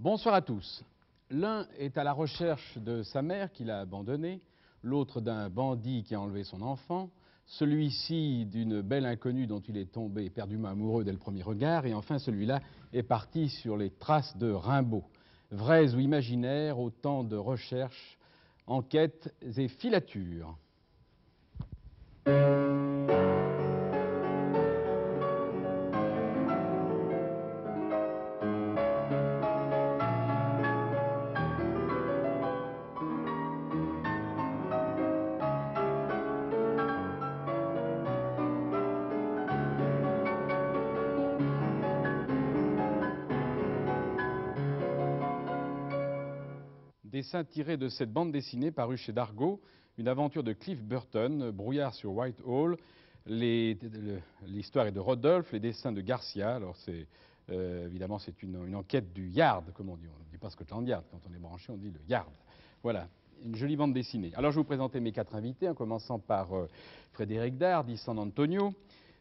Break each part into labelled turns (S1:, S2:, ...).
S1: Bonsoir à tous. L'un est à la recherche de sa mère qu'il a abandonnée, l'autre d'un bandit qui a enlevé son enfant, celui-ci d'une belle inconnue dont il est tombé éperdument amoureux dès le premier regard, et enfin celui-là est parti sur les traces de Rimbaud. Vraies ou imaginaires, autant de recherches, enquêtes et filatures. Dessin tiré de cette bande dessinée parue chez Dargaud, une aventure de Cliff Burton, Brouillard sur Whitehall. L'histoire est de Rodolphe, les dessins de Garcia. Alors évidemment c'est une enquête du Yard, comme on dit. On ne dit pas Scotland Yard, quand on est branché on dit le Yard. Voilà, une jolie bande dessinée. Alors je vais vous présenter mes 4 invités, en commençant par Frédéric Dard, dit San Antonio.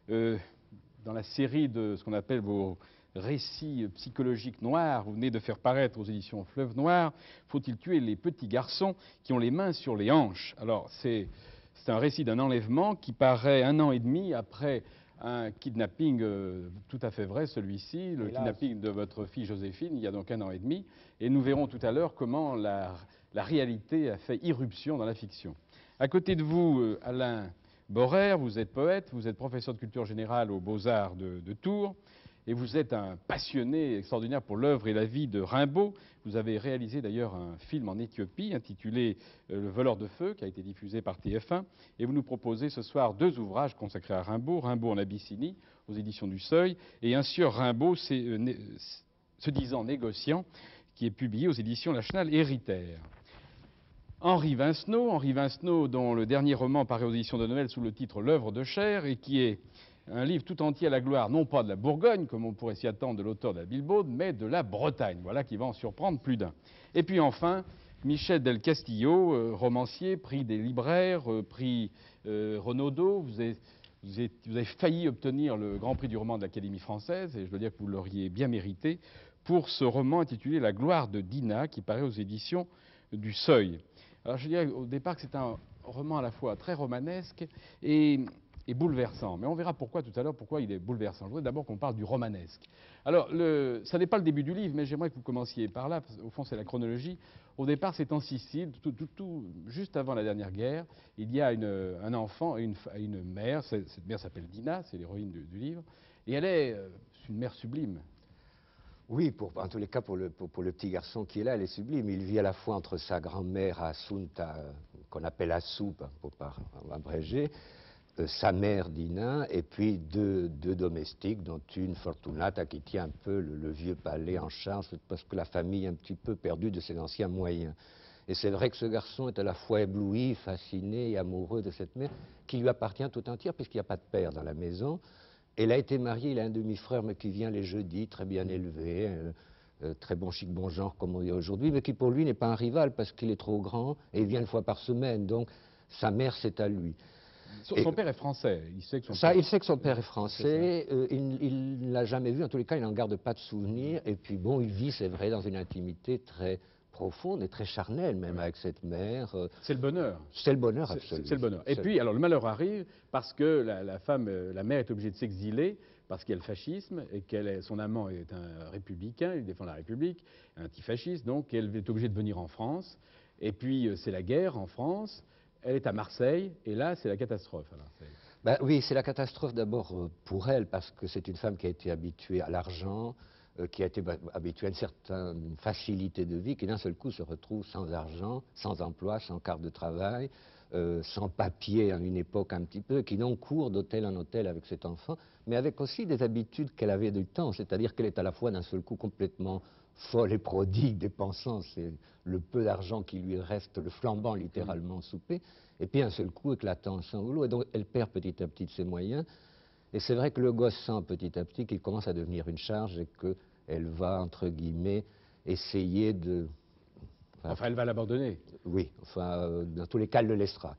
S1: Dans la série de ce qu'on appelle vos récits psychologiques noirs, vous venez de faire paraître aux éditions Fleuve Noir, Faut-il tuer les petits garçons qui ont les mains sur les hanches? Alors c'est un récit d'un enlèvement qui paraît 1 an et demi après un kidnapping tout à fait vrai, celui-ci, le kidnapping de votre fille Joséphine, il y a donc 1 an et demi, et nous verrons tout à l'heure comment la réalité a fait irruption dans la fiction. À côté de vous, Alain Borer, vous êtes poète, vous êtes professeur de culture générale aux Beaux-Arts de Tours, et vous êtes un passionné extraordinaire pour l'œuvre et la vie de Rimbaud. Vous avez réalisé d'ailleurs un film en Éthiopie intitulé Le voleur de feu, qui a été diffusé par TF1, et vous nous proposez ce soir 2 ouvrages consacrés à Rimbaud, Rimbaud en Abyssinie, aux éditions du Seuil, et un sur Rimbaud, se disant négociant, qui est publié aux éditions La Chenal Héritaire. Henri Vincenot, dont le dernier roman paraît aux éditions de Noël sous le titre L'œuvre de chair, et qui est un livre tout entier à la gloire, non pas de la Bourgogne, comme on pourrait s'y attendre de l'auteur de la Bilbaude, mais de la Bretagne. Voilà qui va en surprendre plus d'un. Et puis enfin, Michel del Castillo, romancier, prix des libraires, prix Renaudot. Vous avez failli obtenir le Grand Prix du roman de l'Académie française, et je dois dire que vous l'auriez bien mérité, pour ce roman intitulé La gloire de Dinah, qui paraît aux éditions du Seuil. Alors je dirais au départ que c'est un roman à la fois très romanesque et bouleversant. Mais on verra pourquoi tout à l'heure, pourquoi il est bouleversant. Je voudrais d'abord qu'on parle du romanesque. Alors, ça n'est pas le début du livre, mais j'aimerais que vous commenciez par là, parce qu'au fond c'est la chronologie. Au départ, c'est en Sicile, juste avant la dernière guerre. Il y a un enfant et une mère. Cette mère s'appelle Dinah, c'est l'héroïne du livre. Et elle est une mère sublime.
S2: Oui, en tous les cas, pour le petit garçon qui est là, elle est sublime. Il vit à la fois entre sa grand-mère Assunta, qu'on appelle Assou, pour pas abréger, sa mère Dina, et puis deux domestiques, dont une Fortunata qui tient un peu le vieux palais en charge, parce que la famille est un petit peu perdue de ses anciens moyens. Et c'est vrai que ce garçon est à la fois ébloui, fasciné et amoureux de cette mère, qui lui appartient tout entière, puisqu'il n'y a pas de père dans la maison. Elle a été mariée, il a un demi-frère, mais qui vient les jeudis, très bien élevé, très bon chic, bon genre, comme on dit aujourd'hui, mais qui pour lui n'est pas un rival, parce qu'il est trop grand, et il vient 1 fois par semaine, donc sa mère, c'est à lui.
S1: Son père est français, il sait que
S2: son père est français, il ne l'a jamais vu, en tous les cas, il n'en garde pas de souvenir, et puis bon, il vit, c'est vrai, dans une intimité très profonde et très charnelle même avec cette mère.
S1: C'est le bonheur.
S2: C'est le bonheur, absolument.
S1: C'est le bonheur. Et puis, alors le malheur arrive parce que la mère est obligée de s'exiler parce qu'il y a le fascisme et son amant est un républicain, il défend la République, un antifasciste, donc elle est obligée de venir en France. Et puis c'est la guerre en France. Elle est à Marseille et là c'est la catastrophe à Marseille.
S2: Oui, c'est la catastrophe d'abord pour elle parce que c'est une femme qui a été habituée à l'argent, qui a été habituée à une certaine facilité de vie, qui d'un seul coup se retrouve sans argent, sans emploi, sans carte de travail, sans papier à une époque un petit peu, qui donc court d'hôtel en hôtel avec cet enfant, mais avec aussi des habitudes qu'elle avait du temps, c'est-à-dire qu'elle est à la fois d'un seul coup complètement folle et prodigue, dépensant c'est le peu d'argent qui lui reste, le flambant littéralement soupé, et puis un seul coup éclatant sans boulot, et donc elle perd petit à petit de ses moyens. Et c'est vrai que le gosse sent petit à petit qu'il commence à devenir une charge et qu'elle va, entre guillemets, essayer de...
S1: Enfin, elle va l'abandonner.
S2: Oui, dans tous les cas, elle le laissera.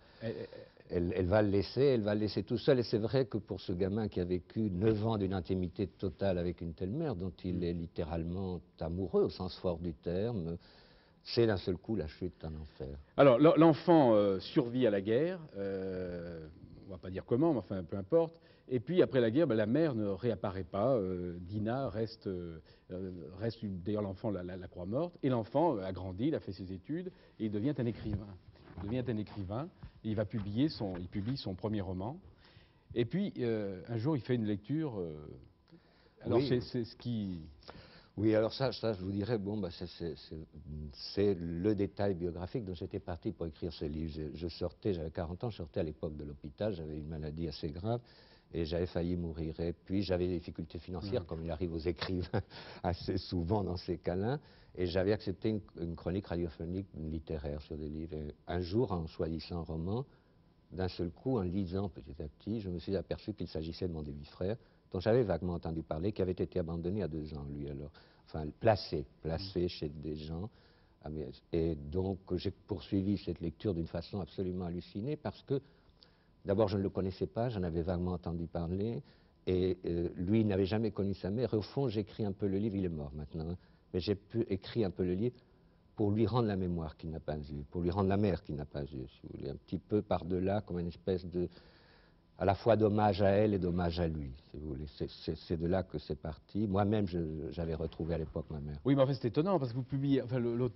S2: elle va le laisser tout seul. Et c'est vrai que pour ce gamin qui a vécu 9 ans d'une intimité totale avec une telle mère, dont il est littéralement amoureux au sens fort du terme, c'est d'un seul coup la chute d'un enfer.
S1: Alors, l'enfant survit à la guerre, on ne va pas dire comment, mais enfin, peu importe. Et puis, après la guerre, la mère ne réapparaît pas. Dina reste d'ailleurs, l'enfant la croit morte. Et l'enfant a grandi, il a fait ses études, et il devient un écrivain. Et il publie son premier roman. Et puis, un jour, il fait une lecture. Alors,
S2: Oui.
S1: c'est ce qui...
S2: Oui, alors ça, je vous dirais, bon, c'est le détail biographique dont j'étais parti pour écrire ce livre. J'avais 40 ans, je sortais à l'époque de l'hôpital, j'avais une maladie assez grave et j'avais failli mourir. Et puis j'avais des difficultés financières, comme il arrive aux écrivains assez souvent dans ces cas-là. Et j'avais accepté une chronique radiophonique littéraire sur des livres. Et un jour, en choisissant un roman, d'un seul coup, en lisant petit à petit, je me suis aperçu qu'il s'agissait de mon demi-frère, dont j'avais vaguement entendu parler, qui avait été abandonné à 2 ans, lui, alors. Enfin, placé chez des gens. Et donc, j'ai poursuivi cette lecture d'une façon absolument hallucinée, parce que, d'abord, je ne le connaissais pas, j'en avais vaguement entendu parler, et lui, il n'avait jamais connu sa mère. Et au fond, j'écris un peu le livre, il est mort maintenant, hein, mais j'ai écrit un peu le livre pour lui rendre la mémoire qu'il n'a pas eue, pour lui rendre la mère qu'il n'a pas eue, si vous voulez, un petit peu par-delà, comme une espèce de, à la fois d'hommage à elle et d'hommage à lui, si vous voulez. C'est de là que c'est parti. Moi-même, j'avais retrouvé à l'époque ma mère.
S1: Oui, mais en fait, c'est étonnant, parce que vous publiez... Enfin, le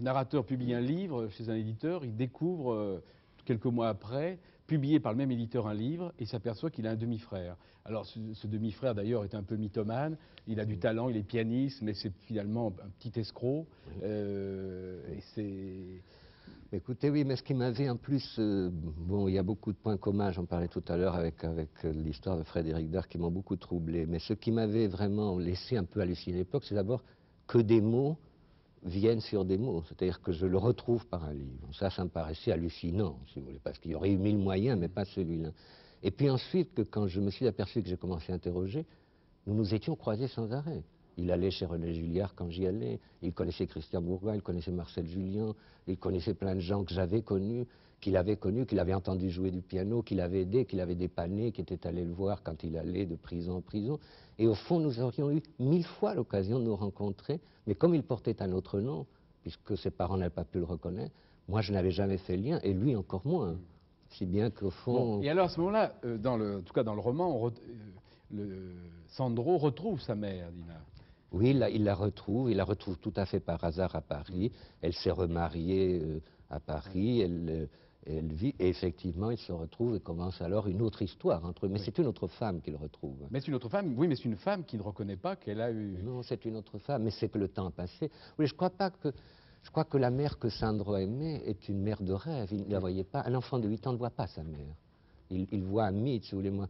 S1: narrateur publie un livre chez un éditeur, il découvre, quelques mois après, publié par le même éditeur un livre, et s'aperçoit qu'il a un demi-frère. Alors, ce demi-frère, d'ailleurs, est un peu mythomane, il a du talent, il est pianiste, mais c'est finalement un petit escroc, et c'est...
S2: Écoutez, oui, mais ce qui m'avait en plus, bon, il y a beaucoup de points communs, j'en parlais tout à l'heure avec l'histoire de Frédéric Dard qui m'ont beaucoup troublé, mais ce qui m'avait vraiment laissé un peu halluciner à l'époque, c'est d'abord que des mots viennent sur des mots, c'est-à-dire que je le retrouve par un livre. Ça me paraissait hallucinant, si vous voulez, parce qu'il y aurait eu 1000 moyens, mais pas celui-là. Et puis ensuite, quand je me suis aperçu que j'ai commencé à interroger, nous nous étions croisés sans arrêt. Il allait chez René Julliard quand j'y allais, il connaissait Christian Bourgoin, il connaissait Marcel Julien, il connaissait plein de gens que j'avais connus, qu'il avait entendu jouer du piano, qu'il avait aidé, qu'il avait dépanné, qui étaient allés le voir quand il allait de prison en prison. Et au fond, nous aurions eu 1000 fois l'occasion de nous rencontrer, mais comme il portait un autre nom, puisque ses parents n'avaient pas pu le reconnaître, moi je n'avais jamais fait le lien, et lui encore moins. Si bien qu'au fond...
S1: Bon, et alors à ce moment-là, en tout cas dans le roman, Sandro retrouve sa mère, Dina.
S2: Oui, il la retrouve tout à fait par hasard à Paris. Elle s'est remariée à Paris, elle vit, et effectivement, ils se retrouvent et commence alors une autre histoire entre eux. Mais c'est une autre femme qu'il retrouve.
S1: Mais c'est une autre femme, oui, mais c'est une femme qui ne reconnaît pas qu'elle a eu...
S2: Non, c'est une autre femme, mais c'est que le temps a passé. Oui, je crois que la mère que Sandro aimait est une mère de rêve. Il ne la voyait pas. Un enfant de 8 ans ne voit pas sa mère. Il voit un mythe, si vous voulez, moi.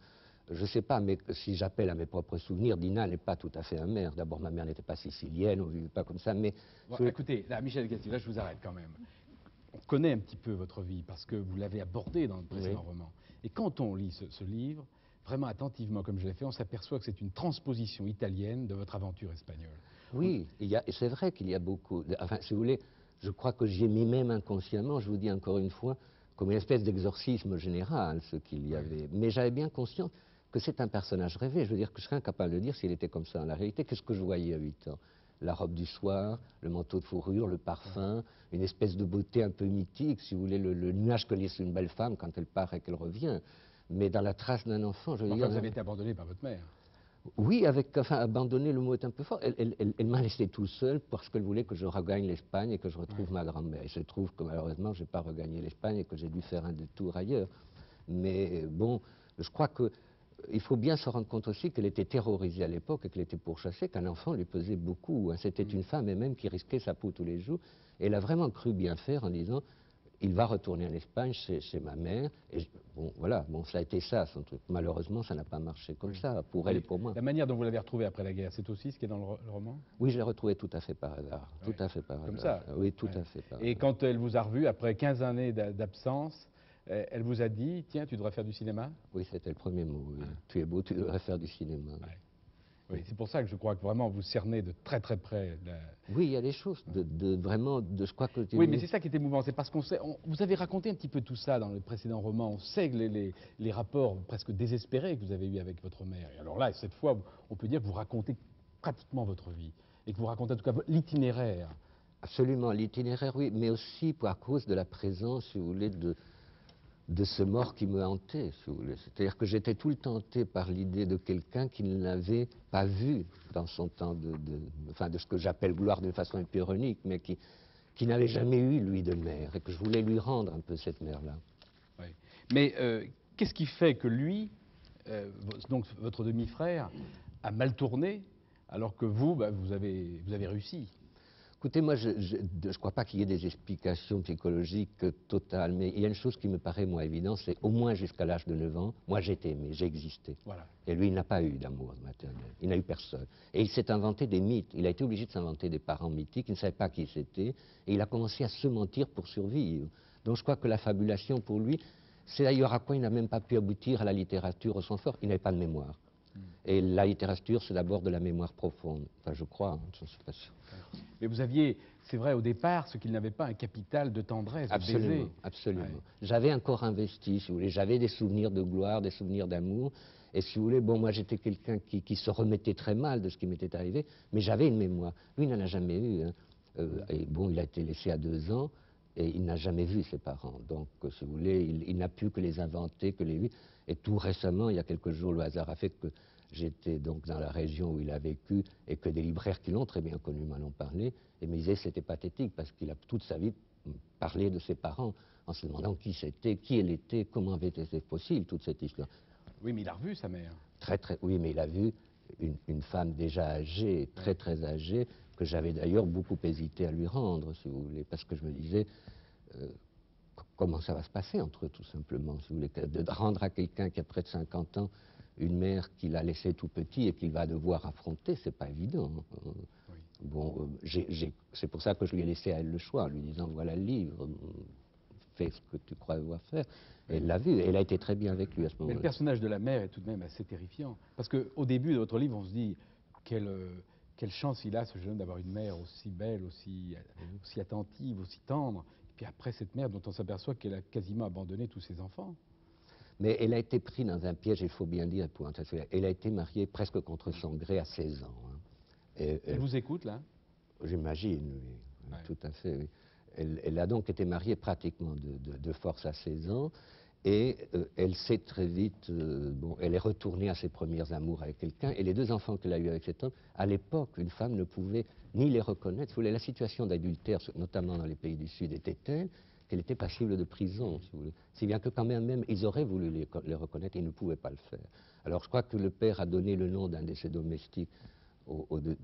S2: Je ne sais pas, mais si j'appelle à mes propres souvenirs, Dina n'est pas tout à fait une mère. D'abord, ma mère n'était pas sicilienne, on ne vivait pas comme ça, mais...
S1: Bon, écoutez, là, Michel Gatti, là, je vous arrête quand même. On connaît un petit peu votre vie, parce que vous l'avez abordée dans le précédent roman. Et quand on lit ce livre, vraiment attentivement, comme je l'ai fait, on s'aperçoit que c'est une transposition italienne de votre aventure espagnole.
S2: Oui, c'est vrai qu'il y a beaucoup... Enfin, si vous voulez, je crois que j'y ai mis même inconsciemment, je vous dis encore une fois, comme une espèce d'exorcisme général, ce qu'il y avait. Mais j'avais bien conscience que c'est un personnage rêvé. Je veux dire que je serais incapable de dire s'il était comme ça. En la réalité, qu'est-ce que je voyais à 8 ans? La robe du soir, le manteau de fourrure, le parfum, une espèce de beauté un peu mythique, si vous voulez, le nuage que laisse une belle femme quand elle part et qu'elle revient. Mais dans la trace d'un enfant, je veux dire...
S1: Vous avez été abandonné par votre mère.
S2: Oui, abandonner, le mot est un peu fort. Elle m'a laissé tout seul parce qu'elle voulait que je regagne l'Espagne et que je retrouve ma grand-mère. Et je trouve que malheureusement, je n'ai pas regagné l'Espagne et que j'ai dû faire un détour ailleurs. Mais bon, je crois qu'il faut bien se rendre compte aussi qu'elle était terrorisée à l'époque et qu'elle était pourchassée, qu'un enfant lui pesait beaucoup. C'était une femme elle-même qui risquait sa peau tous les jours. Et elle a vraiment cru bien faire en disant... Il va retourner en Espagne chez ma mère. Et bon, voilà, bon, ça a été ça, son truc. Malheureusement, ça n'a pas marché comme ça, pour elle et pour moi.
S1: La manière dont vous l'avez retrouvée après la guerre, c'est aussi ce qui est dans le roman?
S2: Oui, je l'ai retrouvée tout à fait par hasard. Tout à fait par hasard.
S1: Comme ça?
S2: Oui, tout à fait par hasard.
S1: Et quand elle vous a revu, après 15 années d'absence, elle vous a dit, tiens, tu devrais faire du cinéma?
S2: Oui, c'était le premier mot. Oui. Tu es beau, tu devrais faire du cinéma.
S1: Oui, c'est pour ça que je crois que vraiment vous cernez de très très près.
S2: Oui, il y a des choses vraiment, je crois que...
S1: Oui, mais c'est ça qui est émouvant, c'est parce qu'on sait, vous avez raconté un petit peu tout ça dans le précédent roman, on sait que les rapports presque désespérés que vous avez eus avec votre mère. Et alors là, cette fois, on peut dire que vous racontez pratiquement votre vie, et que vous racontez en tout cas l'itinéraire.
S2: Absolument, l'itinéraire, oui, mais aussi à cause de la présence, si vous voulez, de ce mort qui me hantait, si vous voulez. C'est-à-dire que j'étais tout le temps hanté par l'idée de quelqu'un qui ne l'avait pas vu dans son temps enfin, de ce que j'appelle gloire d'une façon un peu ironique, mais qui n'avait jamais eu, lui, de mère, et que je voulais lui rendre un peu cette mère-là.
S1: Oui. Mais qu'est-ce qui fait que lui, donc votre demi-frère, a mal tourné, alors que vous, bah, vous avez réussi?
S2: Écoutez, moi, je ne crois pas qu'il y ait des explications psychologiques totales, mais il y a une chose qui me paraît moins évidente, c'est au moins jusqu'à l'âge de 9 ans, moi j'étais aimé, j'ai existé.
S1: Voilà.
S2: Et lui, il n'a pas eu d'amour maternel, il n'a eu personne. Et il s'est inventé des mythes, il a été obligé de s'inventer des parents mythiques, il ne savait pas qui c'était, et il a commencé à se mentir pour survivre. Donc je crois que la fabulation pour lui, c'est d'ailleurs à quoi il n'a même pas pu aboutir à la littérature au sens fort, il n'avait pas de mémoire. Et la littérature, c'est d'abord de la mémoire profonde. Enfin, je crois, hein, je ne suis pas sûr.
S1: Mais vous aviez, c'est vrai, au départ, ce qu'il n'avait pas, un capital de tendresse, de
S2: Absolument,
S1: baiser.
S2: absolument.
S1: Ouais.
S2: J'avais encore investi, si vous voulez. J'avais des souvenirs de gloire, des souvenirs d'amour. Et si vous voulez, bon, moi j'étais quelqu'un qui se remettait très mal de ce qui m'était arrivé, mais j'avais une mémoire. Lui, il n'en a jamais eu. Hein. Et bon, il a été laissé à 2 ans et il n'a jamais vu ses parents. Donc, si vous voulez, il n'a pu que les inventer, que les vivre. Et tout récemment, il y a quelques jours, le hasard a fait que j'étais donc dans la région où il a vécu et que des libraires qui l'ont très bien connu m'en ont parlé et me disaient c'était pathétique parce qu'il a toute sa vie parlé de ses parents en se demandant qui c'était, qui elle était, comment avait-été possible toute cette histoire.
S1: Oui, mais il a revu sa mère.
S2: Oui, mais il a vu une femme déjà âgée, très très âgée, que j'avais d'ailleurs beaucoup hésité à lui rendre, si vous voulez, parce que je me disais, comment ça va se passer entre eux, tout simplement, si vous voulez, de rendre à quelqu'un qui a près de 50 ans une mère qu'il a laissée tout petit et qu'il va devoir affronter, c'est pas évident.
S1: Oui.
S2: Bon, c'est pour ça que je lui ai laissé à elle le choix, en lui disant, voilà le livre, fais ce que tu crois devoir faire. Et elle l'a vu, et elle a été très bien avec lui à ce moment-là.
S1: Mais le personnage de la mère est tout de même assez terrifiant. Parce qu'au début de votre livre, on se dit, quelle chance il a, ce jeune homme, d'avoir une mère aussi belle, aussi attentive, aussi tendre. Et puis après, cette mère dont on s'aperçoit qu'elle a quasiment abandonné tous ses enfants.
S2: Mais elle a été prise dans un piège, il faut bien dire, elle a été mariée presque contre son gré à 16 ans. Hein.
S1: Elle vous écoute, là?
S2: J'imagine, oui,
S1: Ouais.
S2: tout à fait. Oui. Elle a donc été mariée pratiquement de force à 16 ans, et elle s'est très vite, bon, elle est retournée à ses premiers amours avec quelqu'un, et les 2 enfants qu'elle a eus avec cet homme, à l'époque, une femme ne pouvait ni les reconnaître. Si vous voulez, la situation d'adultère, notamment dans les pays du Sud, était telle qu'elle était passible de prison, si vous voulez. Si bien que quand même, ils auraient voulu les reconnaître, ils ne pouvaient pas le faire. Alors je crois que le père a donné le nom d'un de ses domestiques,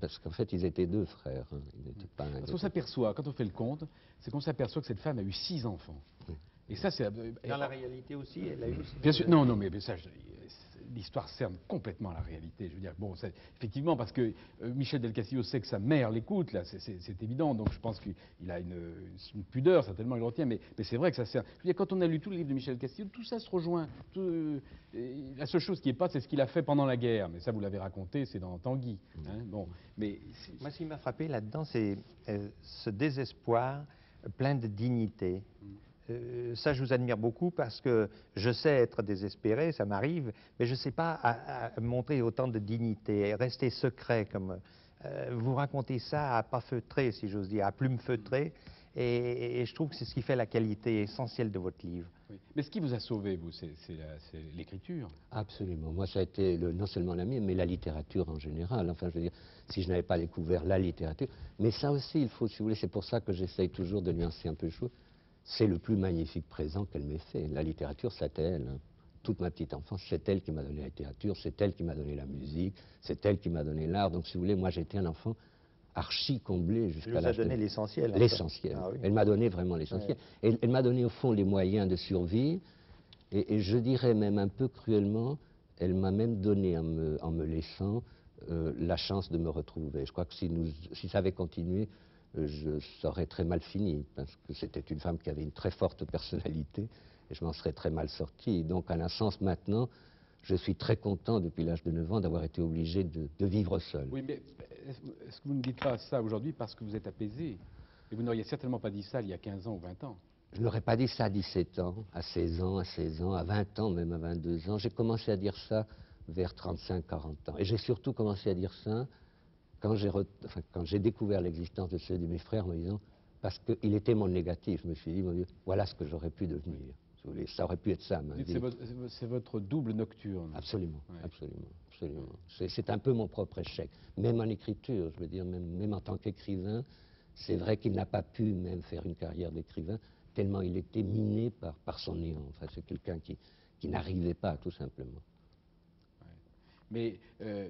S2: parce qu'en fait, ils étaient 2 frères. Hein. Ils n'étaient pas un.
S1: Parce qu'on s'aperçoit, quand on fait le compte, c'est qu'on s'aperçoit que cette femme a eu 6 enfants.
S2: Oui.
S1: Et ça, c'est...
S3: Dans la réalité aussi, elle a eu aussi.
S1: Bien sûr, non, mais ça, l'histoire cerne complètement la réalité. Je veux dire, bon, effectivement, parce que Michel Del Castillo sait que sa mère l'écoute, là, c'est évident, donc je pense qu'il a une pudeur, certainement, il le retient, mais c'est vrai que ça sert. Je veux dire, quand on a lu tout le livre de Michel Del Castillo, tout ça se rejoint. La seule chose qui est pas, c'est ce qu'il a fait pendant la guerre, mais ça, vous l'avez raconté, c'est dans Tanguy. Hein, bon, mais
S3: Moi, ce qui m'a frappé là-dedans, c'est ce désespoir plein de dignité. Ça, je vous admire beaucoup parce que je sais être désespéré, ça m'arrive, mais je ne sais pas à montrer autant de dignité, rester secret. Comme vous racontez ça à pas feutré, si j'ose dire, à plume feutrée, et je trouve que c'est ce qui fait la qualité essentielle de votre livre.
S1: oui. Mais ce qui vous a sauvé, vous, c'est l'écriture.
S2: Absolument. Moi, ça a été non seulement la mienne, mais la littérature en général. Enfin, je veux dire, si je n'avais pas découvert la littérature, mais ça aussi, il faut, si vous voulez, c'est pour ça que j'essaye toujours de nuancer un peu les choses. C'est le plus magnifique présent qu'elle m'ait fait. La littérature, c'était elle. Hein. Toute ma petite enfance, c'est elle qui m'a donné la littérature, c'est elle qui m'a donné la musique, c'est elle qui m'a donné l'art. Donc, si vous voulez, moi, j'étais un enfant archi comblé jusqu'à l'âge.
S3: Elle vous a donné l'essentiel.
S2: L'essentiel.
S3: Ah, oui.
S2: Elle m'a donné vraiment l'essentiel. Ouais. Elle m'a donné, au fond, les moyens de survivre. Et je dirais même un peu cruellement, elle m'a même donné, en me laissant, la chance de me retrouver. Je crois que si ça avait continué, ça aurait très mal fini, parce que c'était une femme qui avait une très forte personnalité, et je m'en serais très mal sorti. Donc, à un sens, maintenant, je suis très content depuis l'âge de 9 ans d'avoir été obligé de vivre seul.
S1: Oui, mais est-ce que vous ne dites pas ça aujourd'hui parce que vous êtes apaisé? Et vous n'auriez certainement pas dit ça il y a 15 ans ou 20 ans.
S2: Je n'aurais pas dit ça à 17 ans, à 16 ans, à 16 ans, à 20 ans, même à 22 ans. J'ai commencé à dire ça vers 35-40 ans. Et j'ai surtout commencé à dire ça quand j'ai découvert l'existence de ceux de mes frères, en me disant, parce qu'il était mon négatif, je me suis dit, mon Dieu, voilà ce que j'aurais pu devenir. Si vous voulez. Ça aurait pu être ça, ma vie.
S1: C'est votre double nocturne.
S2: Absolument,
S1: Ouais.
S2: absolument, absolument. C'est un peu mon propre échec. Même en écriture, je veux dire, même en tant qu'écrivain, c'est vrai qu'il n'a pas pu même faire une carrière d'écrivain, tellement il était miné par son néant. Enfin, c'est quelqu'un qui n'arrivait pas, tout simplement.
S1: Mais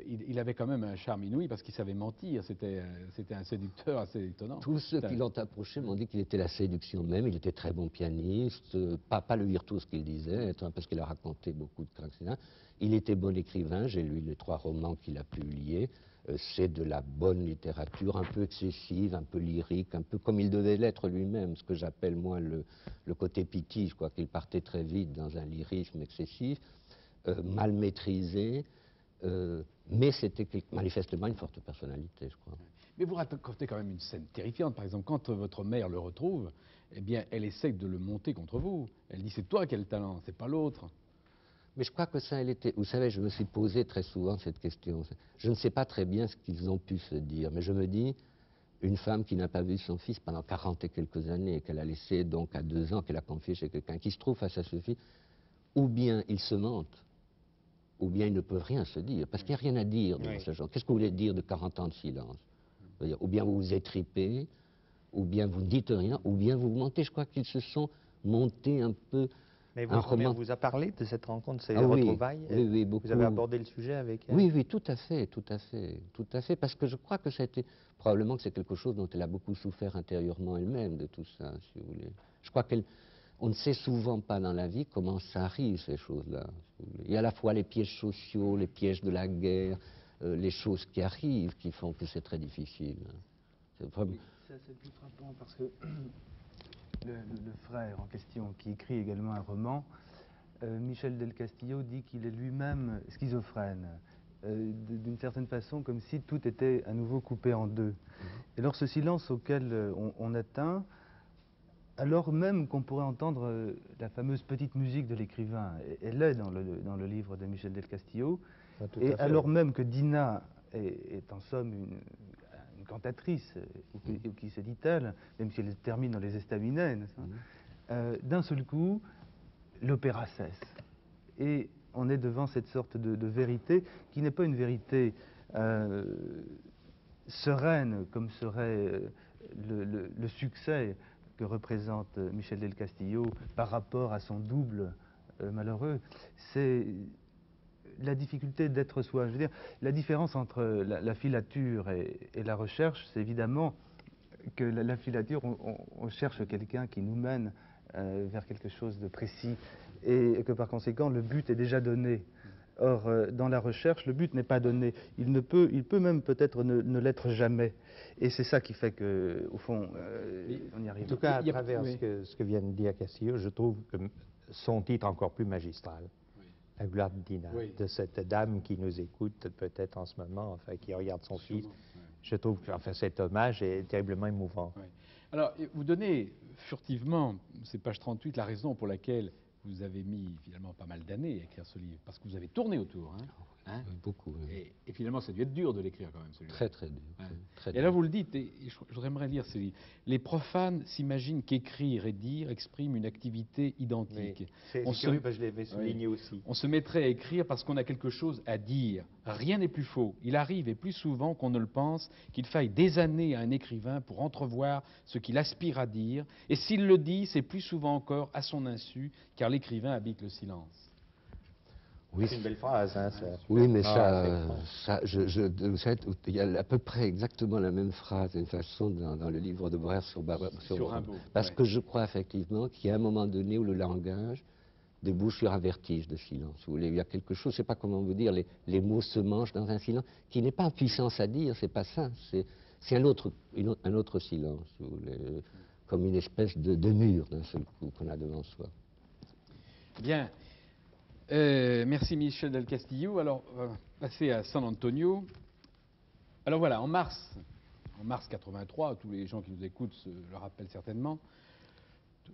S1: il avait quand même un charme inouï parce qu'il savait mentir. C'était un séducteur assez étonnant.
S2: Tous ceux qui l'ont approché m'ont dit qu'il était la séduction même. Il était très bon pianiste, pas le virtuose qu'il disait, parce qu'il a raconté beaucoup de cracks, etc. Il était bon écrivain. J'ai lu les 3 romans qu'il a publiés. C'est de la bonne littérature, un peu excessive, un peu lyrique, un peu comme il devait l'être lui-même, ce que j'appelle moi le côté pitié. Je crois qu'il partait très vite dans un lyrisme excessif, mal maîtrisé. Mais c'était manifestement une forte personnalité, je crois.
S1: Mais vous racontez quand même une scène terrifiante. Par exemple, quand votre mère le retrouve, eh bien, elle essaie de le monter contre vous. Elle dit, c'est toi qui as le talent, c'est pas l'autre.
S2: Mais je crois que ça, elle était... Vous savez, je me suis posé très souvent cette question. Je ne sais pas très bien ce qu'ils ont pu se dire, mais je me dis, une femme qui n'a pas vu son fils pendant 40 et quelques années, et qu'elle a laissé donc à 2 ans, qu'elle a confié chez quelqu'un, qui se trouve face à ce fils, ou bien ils se mentent, ou bien ils ne peuvent rien se dire, parce qu'il n'y a rien à dire dans ce genre. Qu'est-ce que vous voulez dire de 40 ans de silence? Ou bien vous vous étripez, ou bien vous ne dites rien, ou bien vous mentez. Je crois qu'ils se sont montés un peu...
S3: Mais votre mère vous a parlé de cette rencontre, de ces retrouvailles?
S2: Oui, oui, beaucoup.
S3: Vous avez abordé le sujet avec elle?
S2: Oui, oui, tout à fait, tout à fait, tout à fait, parce que je crois que c'était... Probablement que c'est quelque chose dont elle a beaucoup souffert intérieurement elle-même, de tout ça, si vous voulez. Je crois on ne sait souvent pas dans la vie comment ça arrive, ces choses-là. Il y a à la fois les pièges sociaux, les pièges de la guerre, les choses qui arrivent qui font que c'est très difficile.
S4: C'est plus frappant parce que le frère en question, qui écrit également un roman, Michel del Castillo dit qu'il est lui-même schizophrène, d'une certaine façon comme si tout était à nouveau coupé en deux. Et alors ce silence auquel on atteint, alors même qu'on pourrait entendre la fameuse petite musique de l'écrivain, elle est dans le livre de Michel del Castillo, et alors même que Dinah est en somme une cantatrice, ou qui se dit-elle, même si elle termine dans les estaminets, d'un seul coup, l'opéra cesse. Et on est devant cette sorte de vérité qui n'est pas une vérité sereine comme serait le succès que représente Michel del Castillo par rapport à son double malheureux. C'est la difficulté d'être soi. Je veux dire, la différence entre la filature et la recherche, c'est évidemment que la filature, on cherche quelqu'un qui nous mène vers quelque chose de précis et que par conséquent le but est déjà donné. Or, dans la recherche, le but n'est pas donné. Il peut même peut-être ne l'être jamais. Et c'est ça qui fait qu'au fond, on y arrive.
S3: En tout cas, à travers ce que vient de dire Castillo, je trouve que son titre encore plus magistral. La gloire de Dinah, de cette dame qui nous écoute peut-être en ce moment, enfin, qui regarde son fils. Je trouve que cet hommage est terriblement émouvant.
S1: Alors, vous donnez furtivement, c'est page 38, la raison pour laquelle vous avez mis finalement pas mal d'années à écrire ce livre, parce que vous avez tourné autour.
S2: Beaucoup. Oui.
S1: Et finalement, ça a dû être dur de l'écrire quand même, celui-là.
S2: Très, très dur. Très
S1: et
S2: dur.
S1: là, vous le dites, et je voudrais lire ce livre. Les profanes s'imaginent qu'écrire et dire expriment une activité identique.
S3: Oui. C'est curieux, parce que je l'avais souligné aussi.
S1: On se mettrait à écrire parce qu'on a quelque chose à dire. Rien n'est plus faux. Il arrive, et plus souvent qu'on ne le pense, qu'il faille des années à un écrivain pour entrevoir ce qu'il aspire à dire. Et s'il le dit, c'est plus souvent encore à son insu, car l'écrivain habite le silence.
S2: Oui,
S3: c'est une belle phrase. Hein, ça.
S2: Oui, mais vous savez, il y a à peu près exactement la même phrase, d'une façon, dans le livre de Brère sur
S1: Rimbaud.
S2: Parce que je crois effectivement qu'il y a un moment donné où le langage débouche sur un vertige de silence. Vous voulez, il y a quelque chose, je ne sais pas comment vous dire, les mots se mangent dans un silence qui n'est pas en puissance à dire, c'est pas ça, c'est un autre silence, si vous voulez, comme une espèce de mur d'un seul coup qu'on a devant soi.
S1: Bien. Merci Michel Del Castillo. Alors, passer à San Antonio. Alors voilà, en mars 83, tous les gens qui nous écoutent le rappellent certainement.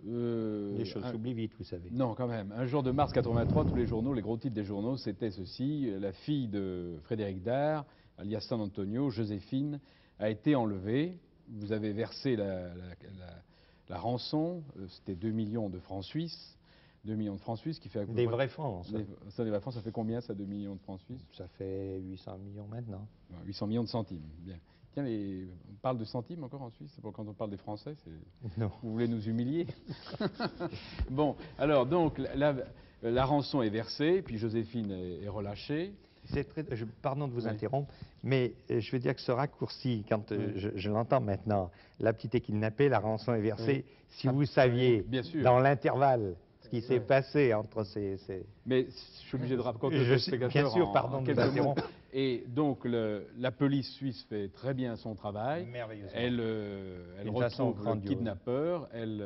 S3: Les choses s'oublient vite, vous savez.
S1: Non, quand même. Un jour de mars 83, tous les journaux, les gros titres des journaux, c'était ceci. La fille de Frédéric Dard, alias San Antonio, Joséphine, a été enlevée. Vous avez versé la rançon, c'était 2 millions de francs suisses. 2 millions de francs suisses qui fait à peu
S3: Des
S1: près-
S3: vrais francs, ça.
S1: Ça, des vrais francs, ça fait combien ça, 2 millions de francs suisses?
S3: Ça fait 800 millions maintenant.
S1: 800 millions de centimes. Bien. Tiens, on parle de centimes encore en Suisse? Quand on parle des Français,
S3: Non.
S1: vous voulez nous humilier? Bon, alors donc la rançon est versée, puis Joséphine est relâchée.
S3: Pardon de vous
S1: Oui.
S3: interrompre, mais je veux dire que ce raccourci, quand je l'entends maintenant, la petite est kidnappée, la rançon est versée.
S1: Oui.
S3: Si vous saviez,
S1: Bien sûr.
S3: dans l'intervalle, ce qui s'est passé entre ces...
S1: Mais je suis obligé de raconter
S3: Je
S1: aux
S3: sais,
S1: spectateurs
S3: bien sûr,
S1: en
S3: pardon de
S1: quelques
S3: vous
S1: mots.
S3: interrompre.
S1: Et donc la police suisse fait très bien son travail.
S3: Merveilleusement.
S1: Elle
S3: D'une façon
S1: retrouve le
S3: grandiose.
S1: kidnappeur, elle